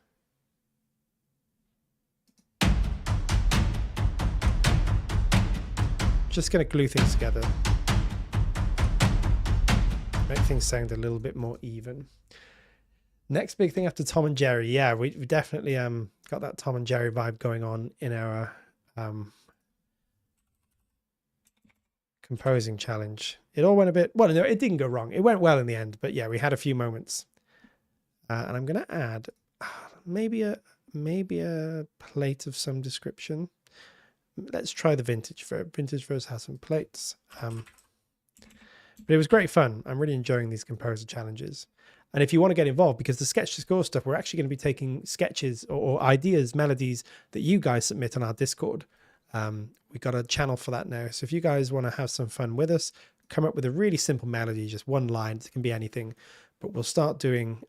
Just going to glue things together. Make things sound a little bit more even. Next big thing after Tom and Jerry. Yeah, we definitely got that Tom and Jerry vibe going on in our composing challenge. It all went a bit, well, no, it didn't go wrong. It went well in the end, but yeah, we had a few moments. And I'm going to add maybe a plate of some description. Let's try the vintage verse. Vintage verse has some plates. But it was great fun. I'm really enjoying these composer challenges. And if you want to get involved, because the sketch to score stuff, we're actually going to be taking sketches or ideas, melodies that you guys submit on our Discord. We've got a channel for that now. So if you guys want to have some fun with us, come up with a really simple melody, just one line. It can be anything. But we'll start doing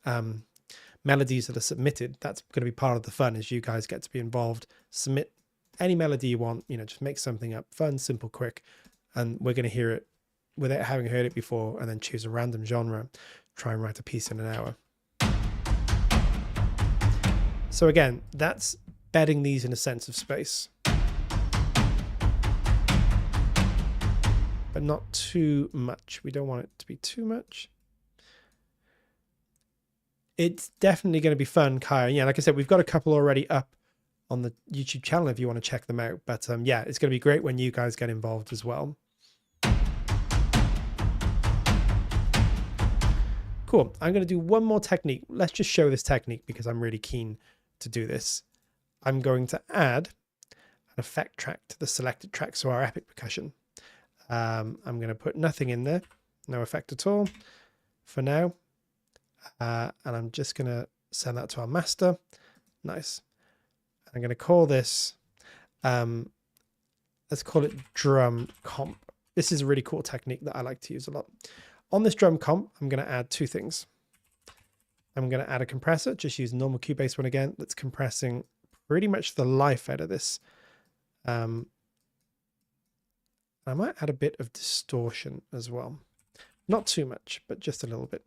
melodies that are submitted. That's going to be part of the fun, is you guys get to be involved. Submit any melody you want. You know, just make something up. Fun, simple, quick. And we're going to hear it without having heard it before, and then choose a random genre, try and write a piece in an hour. So again, that's bedding these in a sense of space, but not too much. We don't want it to be too much. It's definitely going to be fun, Kaya. Yeah, like I said, we've got a couple already up on the YouTube channel if you want to check them out. But yeah, it's going to be great when you guys get involved as well. Cool. I'm going to do one more technique. Let's just show this technique because I'm really keen to do this. I'm going to add an effect track to the selected track, so our epic percussion. I'm going to put nothing in there, no effect at all for now. And I'm just going to send that to our master. Nice. I'm going to call this, let's call it drum comp. This is a really cool technique that I like to use a lot. On this drum comp, I'm going to add two things. I'm going to add a compressor, just use normal Cubase one again, that's compressing pretty much the life out of this. I might add a bit of distortion as well. Not too much, but just a little bit.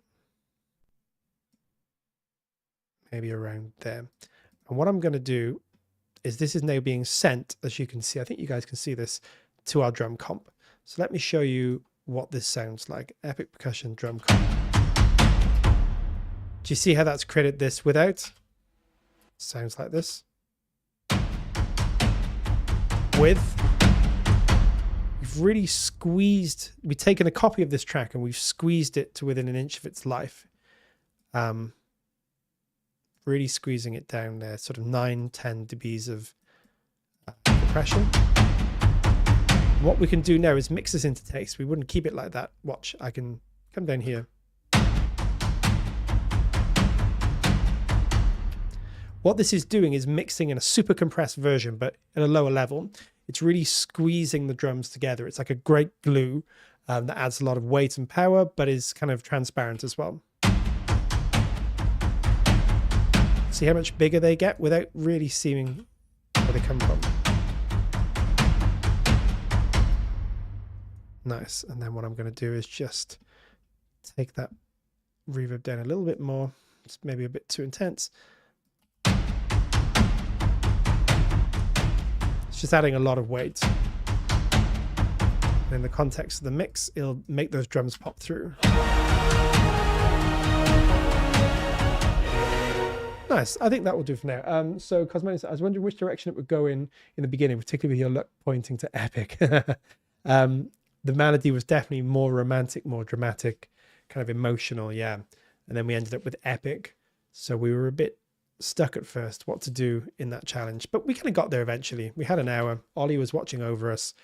Maybe around there. And what I'm going to do is this is now being sent, as you can see, I think you guys can see this, to our drum comp. So let me show you what this sounds like. Epic percussion drum comp. Do you see how that's created this without? Sounds like this. With. We've really squeezed, we've taken a copy of this track and we've squeezed it to within an inch of its life. Really really squeezing it down there, sort of 9-10 dBs of compression. What we can do now is mix this into taste. We wouldn't keep it like that. Watch, I can come down here. What this is doing is mixing in a super compressed version, but at a lower level. It's really squeezing the drums together. It's like a great glue that adds a lot of weight and power, but is kind of transparent as well. See how much bigger they get without really seeing where they come from. Nice. And then what I'm going to do is just take that reverb down a little bit more. It's maybe a bit too intense. It's just adding a lot of weight. And in the context of the mix, it'll make those drums pop through. Nice. I think that will do for now. So Cosmetics, I was wondering which direction it would go in the beginning, particularly with your look pointing to epic. The melody was definitely more romantic, more dramatic, kind of emotional, yeah. And then we ended up with epic. So we were a bit stuck at first what to do in that challenge, but we kind of got there eventually. We had an hour. Ollie was watching over us.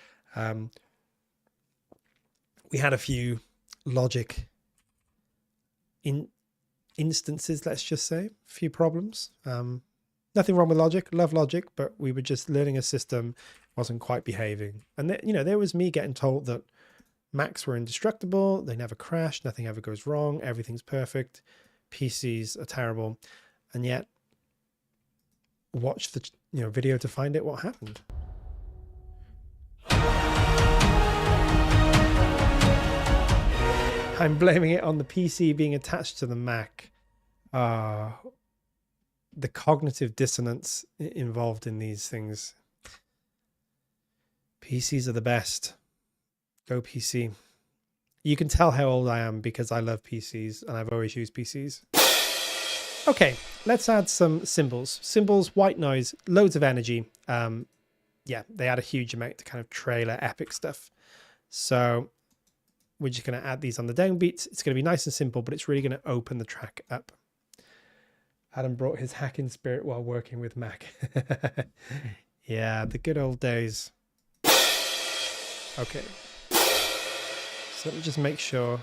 We had a few Logic instances, let's just say, a few problems. Nothing wrong with Logic, love Logic, but we were just learning a system, wasn't quite behaving. And there was me getting told that Macs were indestructible, they never crash, nothing ever goes wrong, everything's perfect, PCs are terrible, and yet watch the video to find out what happened. I'm blaming it on the PC being attached to the Mac. The cognitive dissonance involved in these things. PCs are the best. Go PC. You can tell how old I am because I love PCs and I've always used PCs. Okay, let's add some cymbals. Cymbals, white noise, loads of energy. Yeah, they add a huge amount to kind of trailer epic stuff. So we're just going to add these on the downbeats. It's going to be nice and simple, but it's really going to open the track up. Adam brought his hacking spirit while working with Mac. Yeah, the good old days. Okay. So let me just make sure.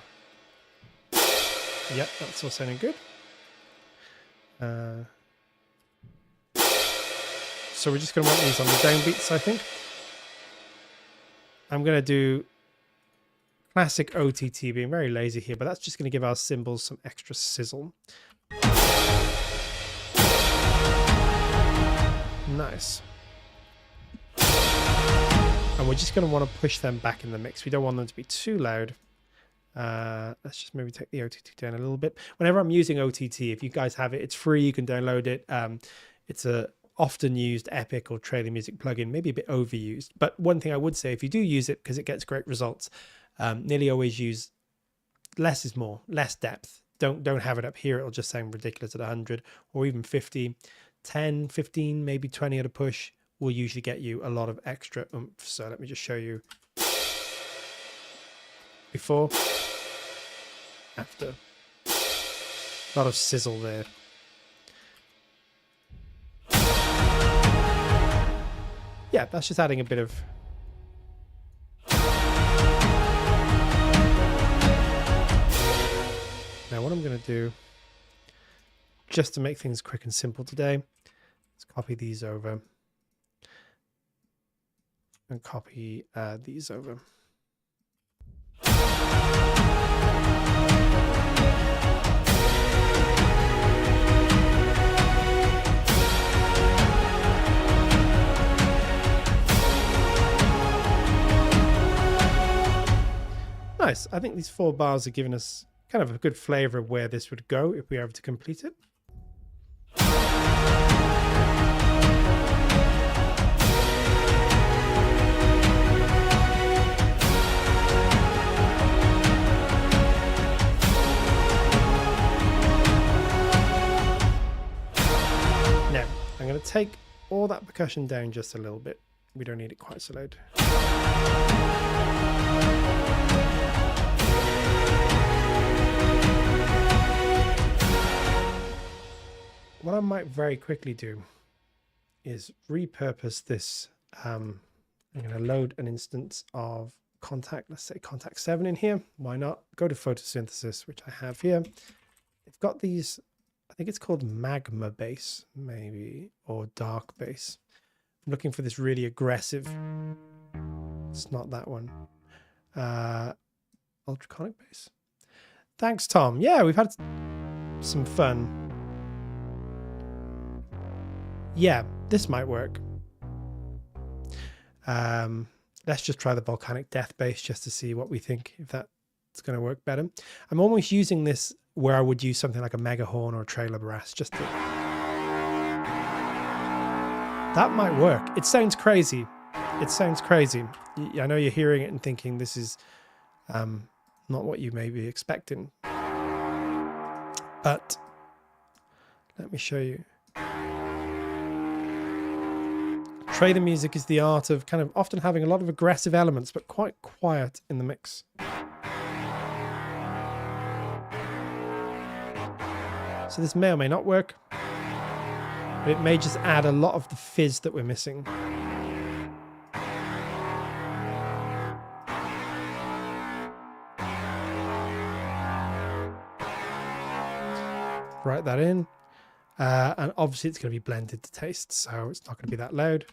Yep, that's all sounding good. So we're just going to want these on the downbeats, I think. I'm going to do classic OTT, being very lazy here, but that's just going to give our cymbals some extra sizzle. Nice. And we're just going to want to push them back in the mix. We don't want them to be too loud. Let's just maybe take the OTT down a little bit. Whenever I'm using OTT, if you guys have it, it's free. You can download it. It's a often used epic or trailer music plugin, maybe a bit overused. But one thing I would say, if you do use it, because it gets great results, nearly always use less is more, less depth. Don't have it up here. It'll just sound ridiculous at 100 or even 50. 10, 15, maybe 20 at a push will usually get you a lot of extra oomph. So let me just show you before, after. A lot of sizzle there. Yeah, that's just adding a bit of now what I'm going to do, just to make things quick and simple today, let's copy these over and copy these over. Nice. I think these 4 bars are giving us kind of a good flavor of where this would go if we were able to complete it. Now, I'm going to take all that percussion down just a little bit. We don't need it quite so loud. what I might very quickly do is repurpose this. I'm going to load an instance of Contact, let's say Contact 7 in here. Why not? Go to photosynthesis, which I have here. They've got these, I think it's called magma base, maybe, or dark base. I'm looking for this really aggressive. It's not that one. Ultraconic base. Thanks, Tom. Yeah, we've had some fun. Yeah, this might work. Let's just try the volcanic death base just to see what we think, if that's going to work better. I'm almost using this where I would use something like a mega horn or a trailer brass just to... That might work. It sounds crazy. It sounds crazy. I know you're hearing it and thinking this is not what you may be expecting. But let me show you. Trailer music is the art of kind of often having a lot of aggressive elements, but quite quiet in the mix. So this may or may not work, but it may just add a lot of the fizz that we're missing. Write that in. And obviously it's going to be blended to taste, so it's not going to be that loud.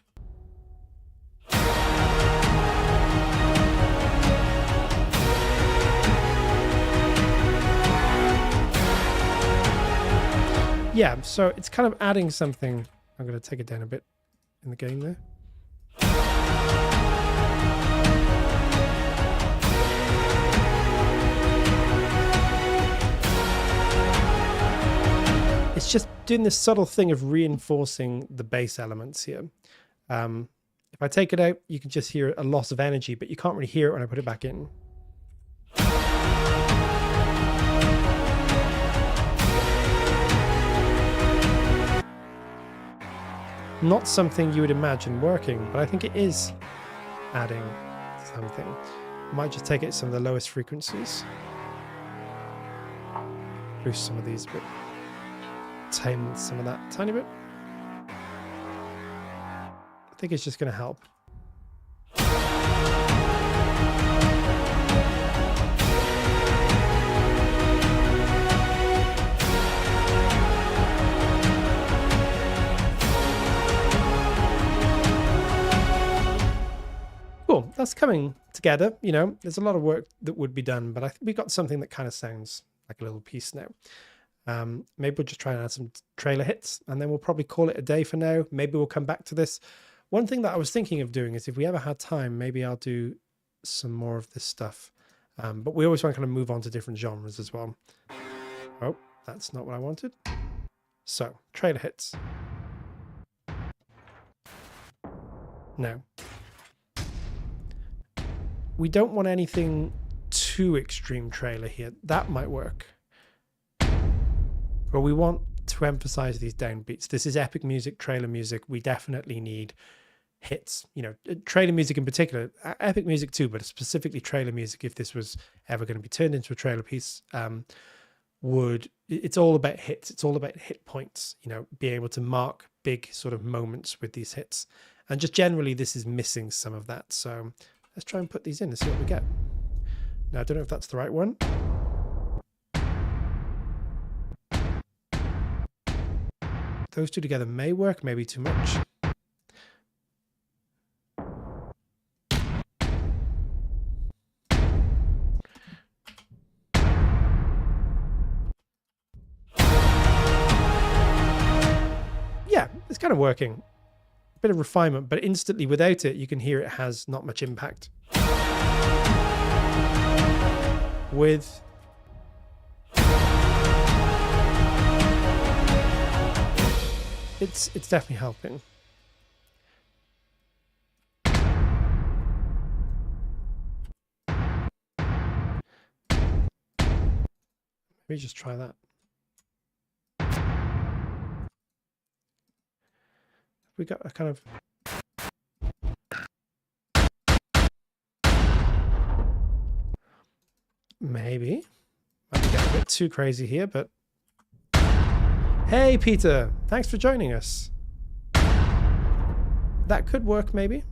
Yeah, so it's kind of adding something. I'm going to take it down a bit in the game there. It's just doing this subtle thing of reinforcing the bass elements here. If I take it out, you can just hear a loss of energy, but you can't really hear it when I put it back in. Not something you would imagine working, but I think it is adding something. I might just take it to some of the lowest frequencies. Boost some of these a bit. Tame some of that a tiny bit. I think it's just going to help. Cool, that's coming together. You know, there's a lot of work that would be done, but I think we got something that kind of sounds like a little piece now. Maybe we'll just try and add some trailer hits, and then we'll probably call it a day for now. Maybe we'll come back to this. One thing that I was thinking of doing is if we ever had time, maybe I'll do some more of this stuff. But we always want to kind of move on to different genres as well. Oh, that's not what I wanted. So, trailer hits. Now, we don't want anything too extreme trailer here. That might work. But we want to emphasize these downbeats. This is epic music, trailer music. We definitely need hits, you know, trailer music in particular, epic music too, but specifically trailer music. If this was ever going to be turned into a trailer piece, it's all about hits. It's all about hit points, you know, being able to mark big sort of moments with these hits. And just generally, this is missing some of that. So let's try and put these in and see what we get. Now, I don't know if that's the right one. Those two together may work, maybe too much. Yeah, it's kind of working. A bit of refinement, but instantly without it, you can hear it has not much impact. With it's definitely helping. Maybe just try that. We got a kind of maybe might be getting a bit too crazy here, but Hey, Peter. Thanks for joining us. That could work, maybe.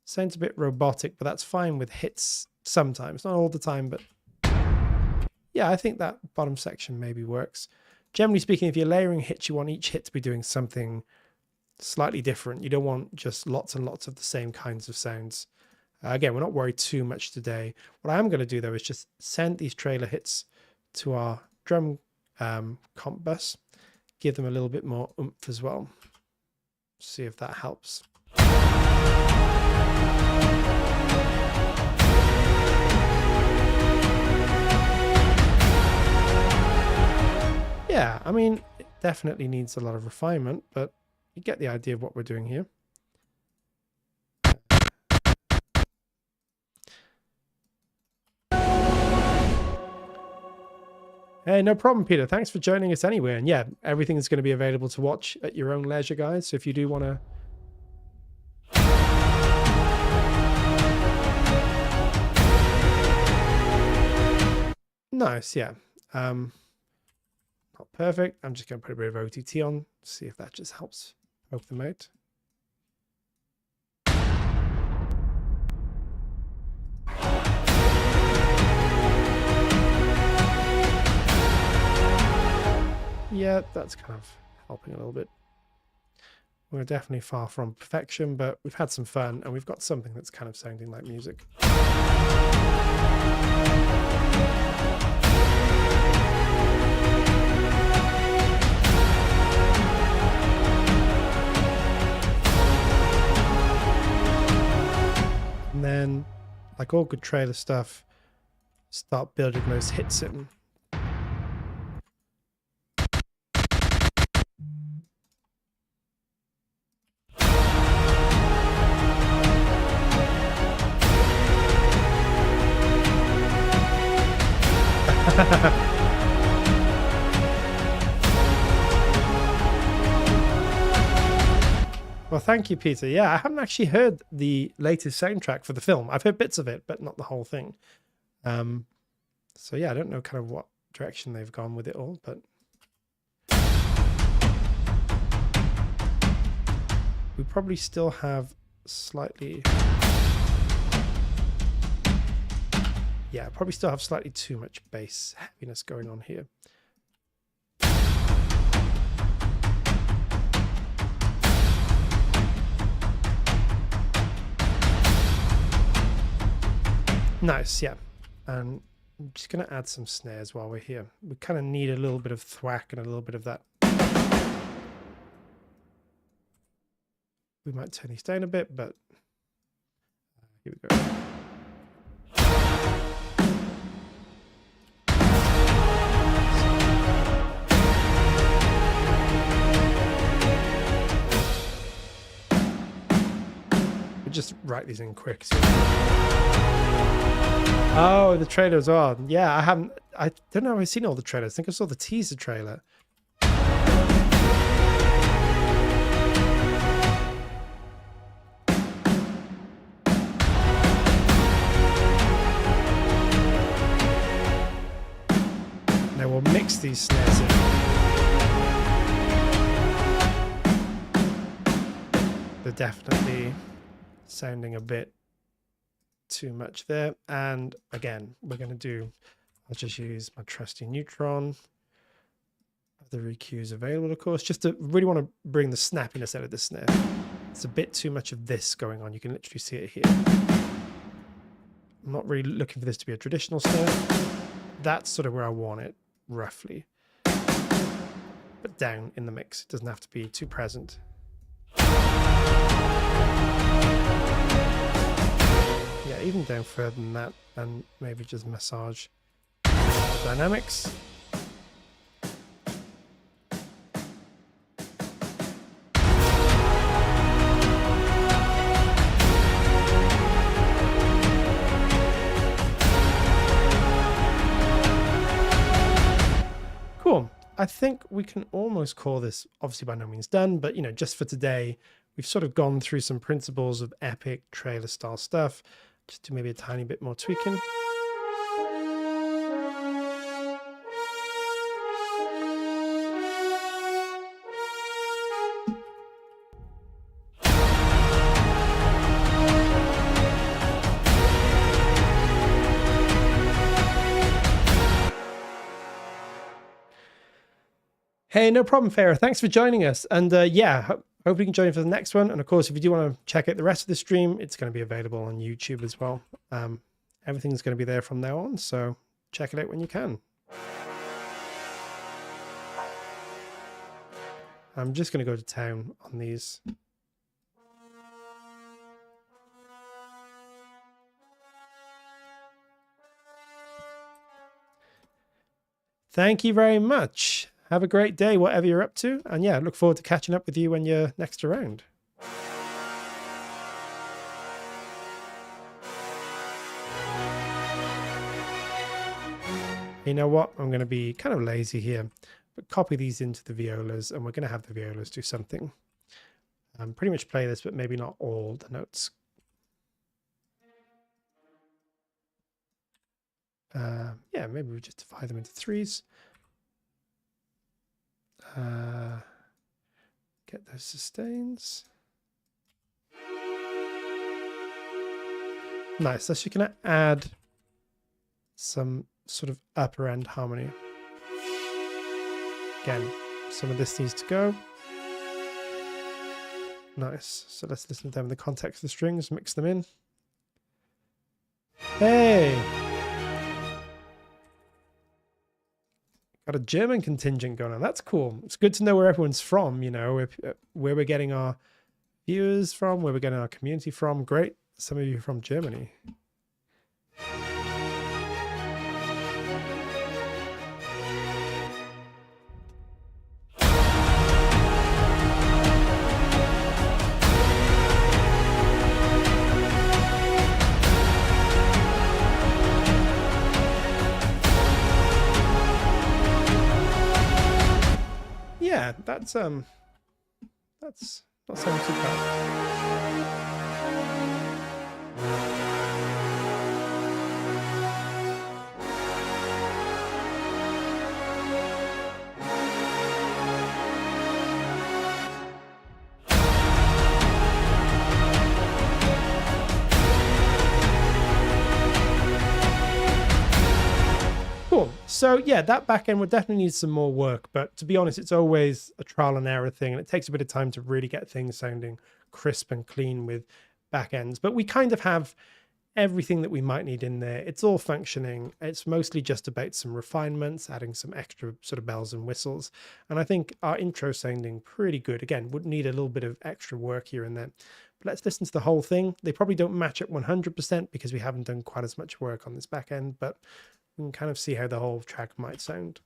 Sounds a bit robotic, but that's fine with hits sometimes. Not all the time, but yeah, I think that bottom section maybe works. Generally speaking, if you're layering hits, you want each hit to be doing something slightly different. You don't want just lots and lots of the same kinds of sounds. Again, we're not worried too much today. What I am going to do, though, is just send these trailer hits to our drum comp bus, give them a little bit more oomph as well. See if that helps. Yeah, I mean, it definitely needs a lot of refinement, but you get the idea of what we're doing here. Hey, no problem, Peter. Thanks for joining us anyway. And yeah, everything is going to be available to watch at your own leisure, guys. So if you do want to... Nice, yeah. Not perfect. I'm just going to put a bit of OTT on, see if that just helps poke them out. Yeah, that's kind of helping a little bit. We're definitely far from perfection, but we've had some fun and we've got something that's kind of sounding like music. And then, like all good trailer stuff, start building those hits in. Well, thank you, Peter. Yeah, I haven't actually heard the latest soundtrack for the film. I've heard bits of it, but not the whole thing. So yeah, I don't know kind of what direction they've gone with it all, but we probably still have slightly... Yeah, probably still have slightly too much bass heaviness going on here. Nice, yeah. And I'm just going to add some snares while we're here. We kind of need a little bit of thwack and a little bit of that. We might turn these down a bit, but here we go. Just write these in quick. So. Oh, the trailer as well. Yeah, I don't know if I've seen all the trailers. I think I saw the teaser trailer. Now we'll mix these snares in. They're definitely sounding a bit too much there. And again, we're going to do, I'll just use my trusty neutron. The EQs available, of course, just to really want to bring the snappiness out of the snare. It's a bit too much of this going on. You can literally see it here. I'm not really looking for this to be a traditional snare. That's sort of where I want it, roughly. But down in the mix. It doesn't have to be too present. Yeah, even down further than that, and maybe just massage dynamics. Cool. I think we can almost call this, obviously by no means done, but you know, just for today, we've sort of gone through some principles of epic trailer style stuff. Just do maybe a tiny bit more tweaking. Hey, no problem, Farah. Thanks for joining us. And yeah, hope you can join for the next one. And of course, if you do want to check out the rest of the stream, it's going to be available on YouTube as well. Everything's going to be there from now on. So check it out when you can. I'm just going to go to town on these. Thank you very much. Have a great day, whatever you're up to. And yeah, look forward to catching up with you when you're next around. You know what? I'm going to be kind of lazy here, but copy these into the violas, and we're going to have the violas do something. Pretty much play this, but maybe not all the notes. Yeah, maybe we just divide them into threes. Get those sustains. Nice. So you're going to add some sort of upper end harmony. Again, some of this needs to go. Nice. So let's listen to them in the context of the strings, mix them in. Hey! Got a German contingent going on. That's cool. It's good to know where everyone's from, you know, where we're getting our viewers from, where we're getting our community from. Great. Some of you are from Germany. Yeah, that's not sounding too bad. Cool. So yeah, that back end would definitely need some more work, but to be honest, it's always a trial and error thing, and it takes a bit of time to really get things sounding crisp and clean with back ends. But we kind of have everything that we might need in there. It's all functioning. It's mostly just about some refinements, adding some extra sort of bells and whistles. And I think our intro sounding pretty good. Again, would need a little bit of extra work here and there. But let's listen to the whole thing. They probably don't match at 100% because we haven't done quite as much work on this back end, but we can kind of see how the whole track might sound.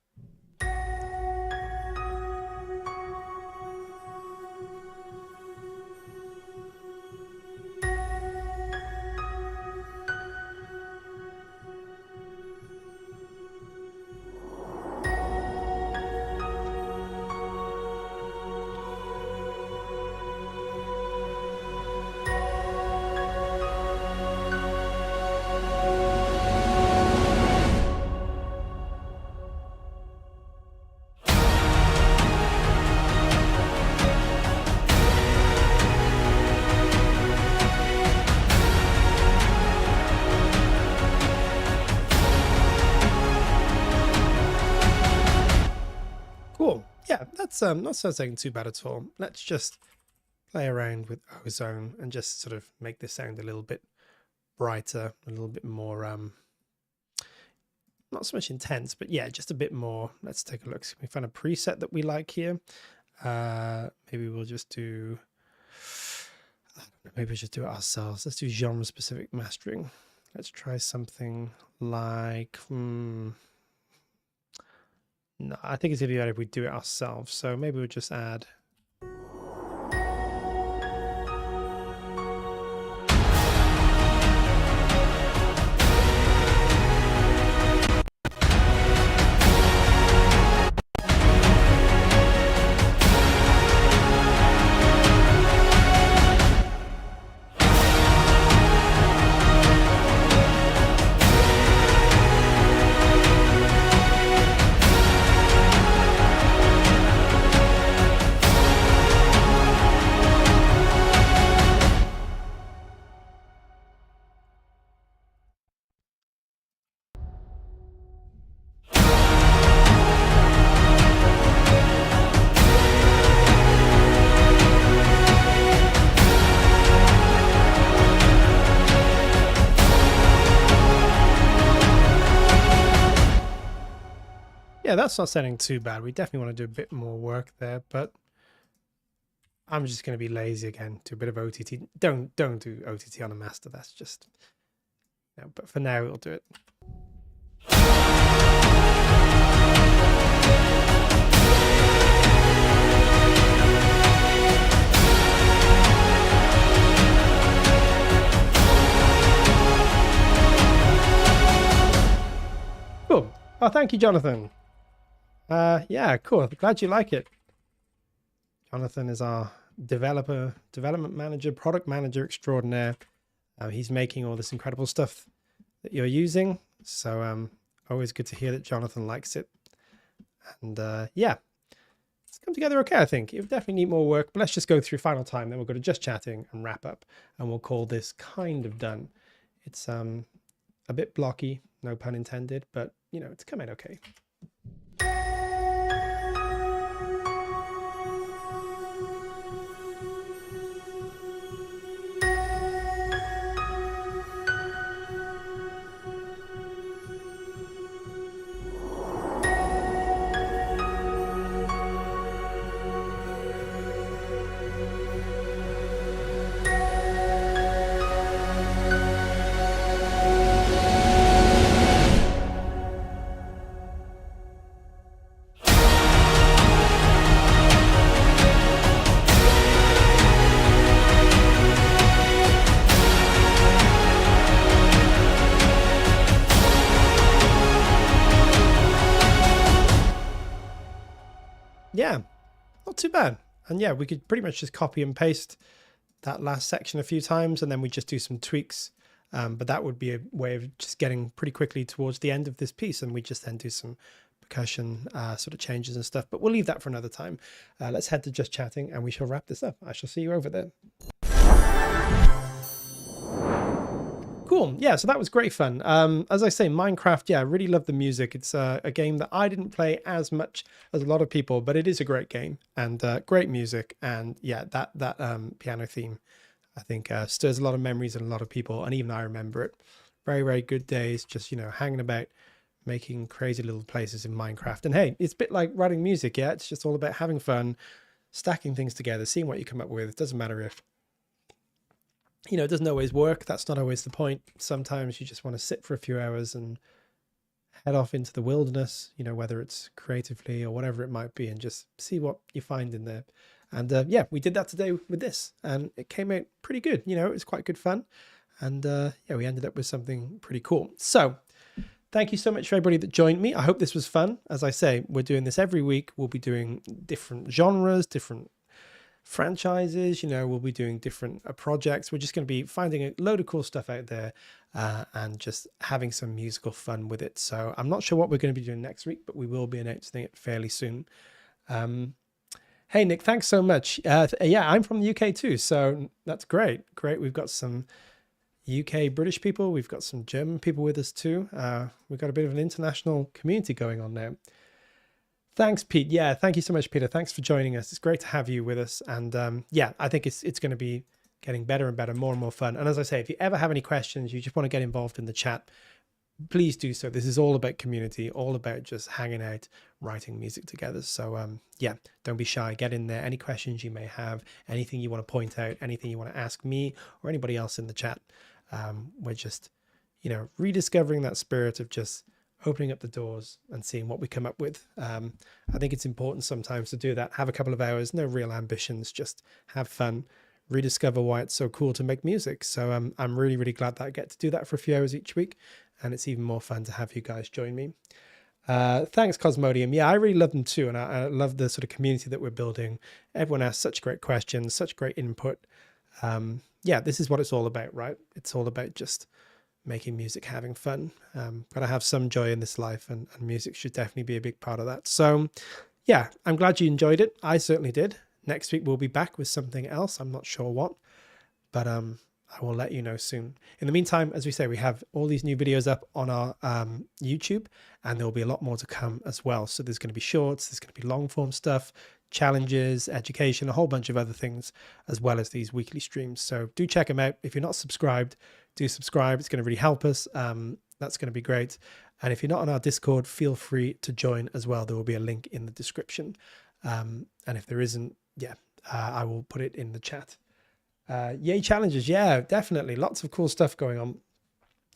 Cool. Yeah, that's not sounding too bad at all. Let's just play around with ozone and just sort of make this sound a little bit brighter, a little bit more not so much intense, but yeah, just a bit more. Let's take a look. So we find a preset that we like here. Maybe we'll just do, maybe we'll just do it ourselves. Let's do genre specific mastering. Let's try something like no, I think it's gonna be better if we do it ourselves. So maybe we'll just add. Yeah, that's not sounding too bad. We definitely want to do a bit more work there, but I'm just going to be lazy again, do a bit of OTT. Don't do OTT on a master. That's just, but for now we'll do it. Cool. Oh, thank you, Jonathan. Yeah, cool. Glad you like it. Jonathan is our development manager, product manager extraordinaire. He's making all this incredible stuff that you're using. So always good to hear that Jonathan likes it. And yeah, it's come together okay, I think. It definitely need more work, but let's just go through final time. Then we'll go to just chatting and wrap up. And we'll call this kind of done. It's a bit blocky, no pun intended, but it's coming okay. Yeah, not too bad. And yeah, we could pretty much just copy and paste that last section a few times, and then we just do some tweaks. But that would be a way of just getting pretty quickly towards the end of this piece, and we just then do some percussion sort of changes and stuff. But we'll leave that for another time. Let's head to just chatting, and we shall wrap this up. I shall see you over there. Cool. Yeah, so that was great fun. As I say, Minecraft, yeah, I really love the music. It's a game that I didn't play as much as a lot of people, but it is a great game and great music. And yeah, that piano theme, I think, stirs a lot of memories in a lot of people. And even I remember it. Very, very good days, just, hanging about, making crazy little places in Minecraft. And hey, it's a bit like writing music, yeah? It's just all about having fun, stacking things together, seeing what you come up with. It doesn't matter if it doesn't always work. That's not always the point. Sometimes you just want to sit for a few hours and head off into the wilderness, whether it's creatively or whatever it might be, and just see what you find in there. And yeah, we did that today with this, and it came out pretty good. It was quite good fun. And yeah, we ended up with something pretty cool. So thank you so much for everybody that joined me. I hope this was fun. As I say, we're doing this every week. We'll be doing different genres, different franchises, we'll be doing different projects. We're just going to be finding a load of cool stuff out there and just having some musical fun with it. So I'm not sure what we're going to be doing next week, but we will be announcing it fairly soon. Hey Nick, thanks so much. Yeah, I'm from the UK too, so that's great. We've got some UK British people, we've got some German people with us too. We've got a bit of an international community going on now. Thanks, Pete. Yeah, thank you so much, Peter. Thanks for joining us. It's great to have you with us. And yeah, I think it's going to be getting better and better, more and more fun. And as I say, if you ever have any questions, you just want to get involved in the chat, please do so. This is all about community, all about just hanging out, writing music together. So yeah, don't be shy. Get in there. Any questions you may have, anything you want to point out, anything you want to ask me or anybody else in the chat. We're just, rediscovering that spirit of just opening up the doors and seeing what we come up with. I think it's important sometimes to do that. Have a couple of hours, no real ambitions, just have fun, rediscover why it's so cool to make music. So I'm really, really glad that I get to do that for a few hours each week. And it's even more fun to have you guys join me. Thanks, Cosmodium. Yeah, I really love them too. And I love the sort of community that we're building. Everyone asks such great questions, such great input. Yeah, this is what it's all about, right? It's all about just making music, having fun. Gotta have some joy in this life, and music should definitely be a big part of that. So yeah, I'm glad you enjoyed it. I certainly did. Next week we'll be back with something else. I'm not sure what, but I will let you know soon. In the meantime, as we say, we have all these new videos up on our YouTube, and there will be a lot more to come as well. So there's going to be shorts, there's going to be long form stuff, challenges, education, a whole bunch of other things, as well as these weekly streams. So do check them out. If you're not subscribed, do subscribe. It's going to really help us. That's going to be great. And if you're not on our Discord, feel free to join as well. There will be a link in the description. And if there isn't, yeah, I will put it in the chat. Yay challenges. Yeah, definitely. Lots of cool stuff going on.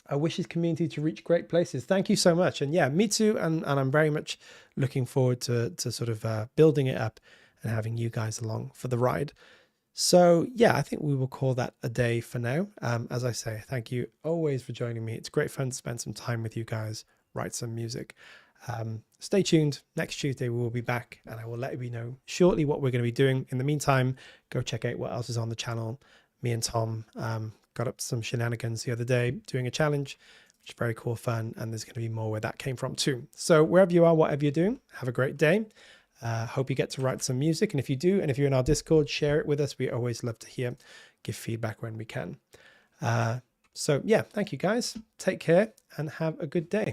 I wish his community to reach great places. Thank you so much. And yeah, me too. And I'm very much looking forward to sort of building it up and having you guys along for the ride. So yeah, I think we will call that a day for now. As I say, thank you always for joining me. It's great fun to spend some time with you guys, write some music. Stay tuned. Next Tuesday we will be back, and I will let you know shortly what we're going to be doing. In the meantime, go check out what else is on the channel. Me and Tom got up some shenanigans the other day doing a challenge, which is very cool fun, and there's going to be more where that came from too. So wherever you are, whatever you're doing, have a great day. Hope you get to write some music, and if you do, and if you're in our Discord, share it with us. We always love to hear, give feedback when we can. So yeah, thank you guys. Take care and have a good day.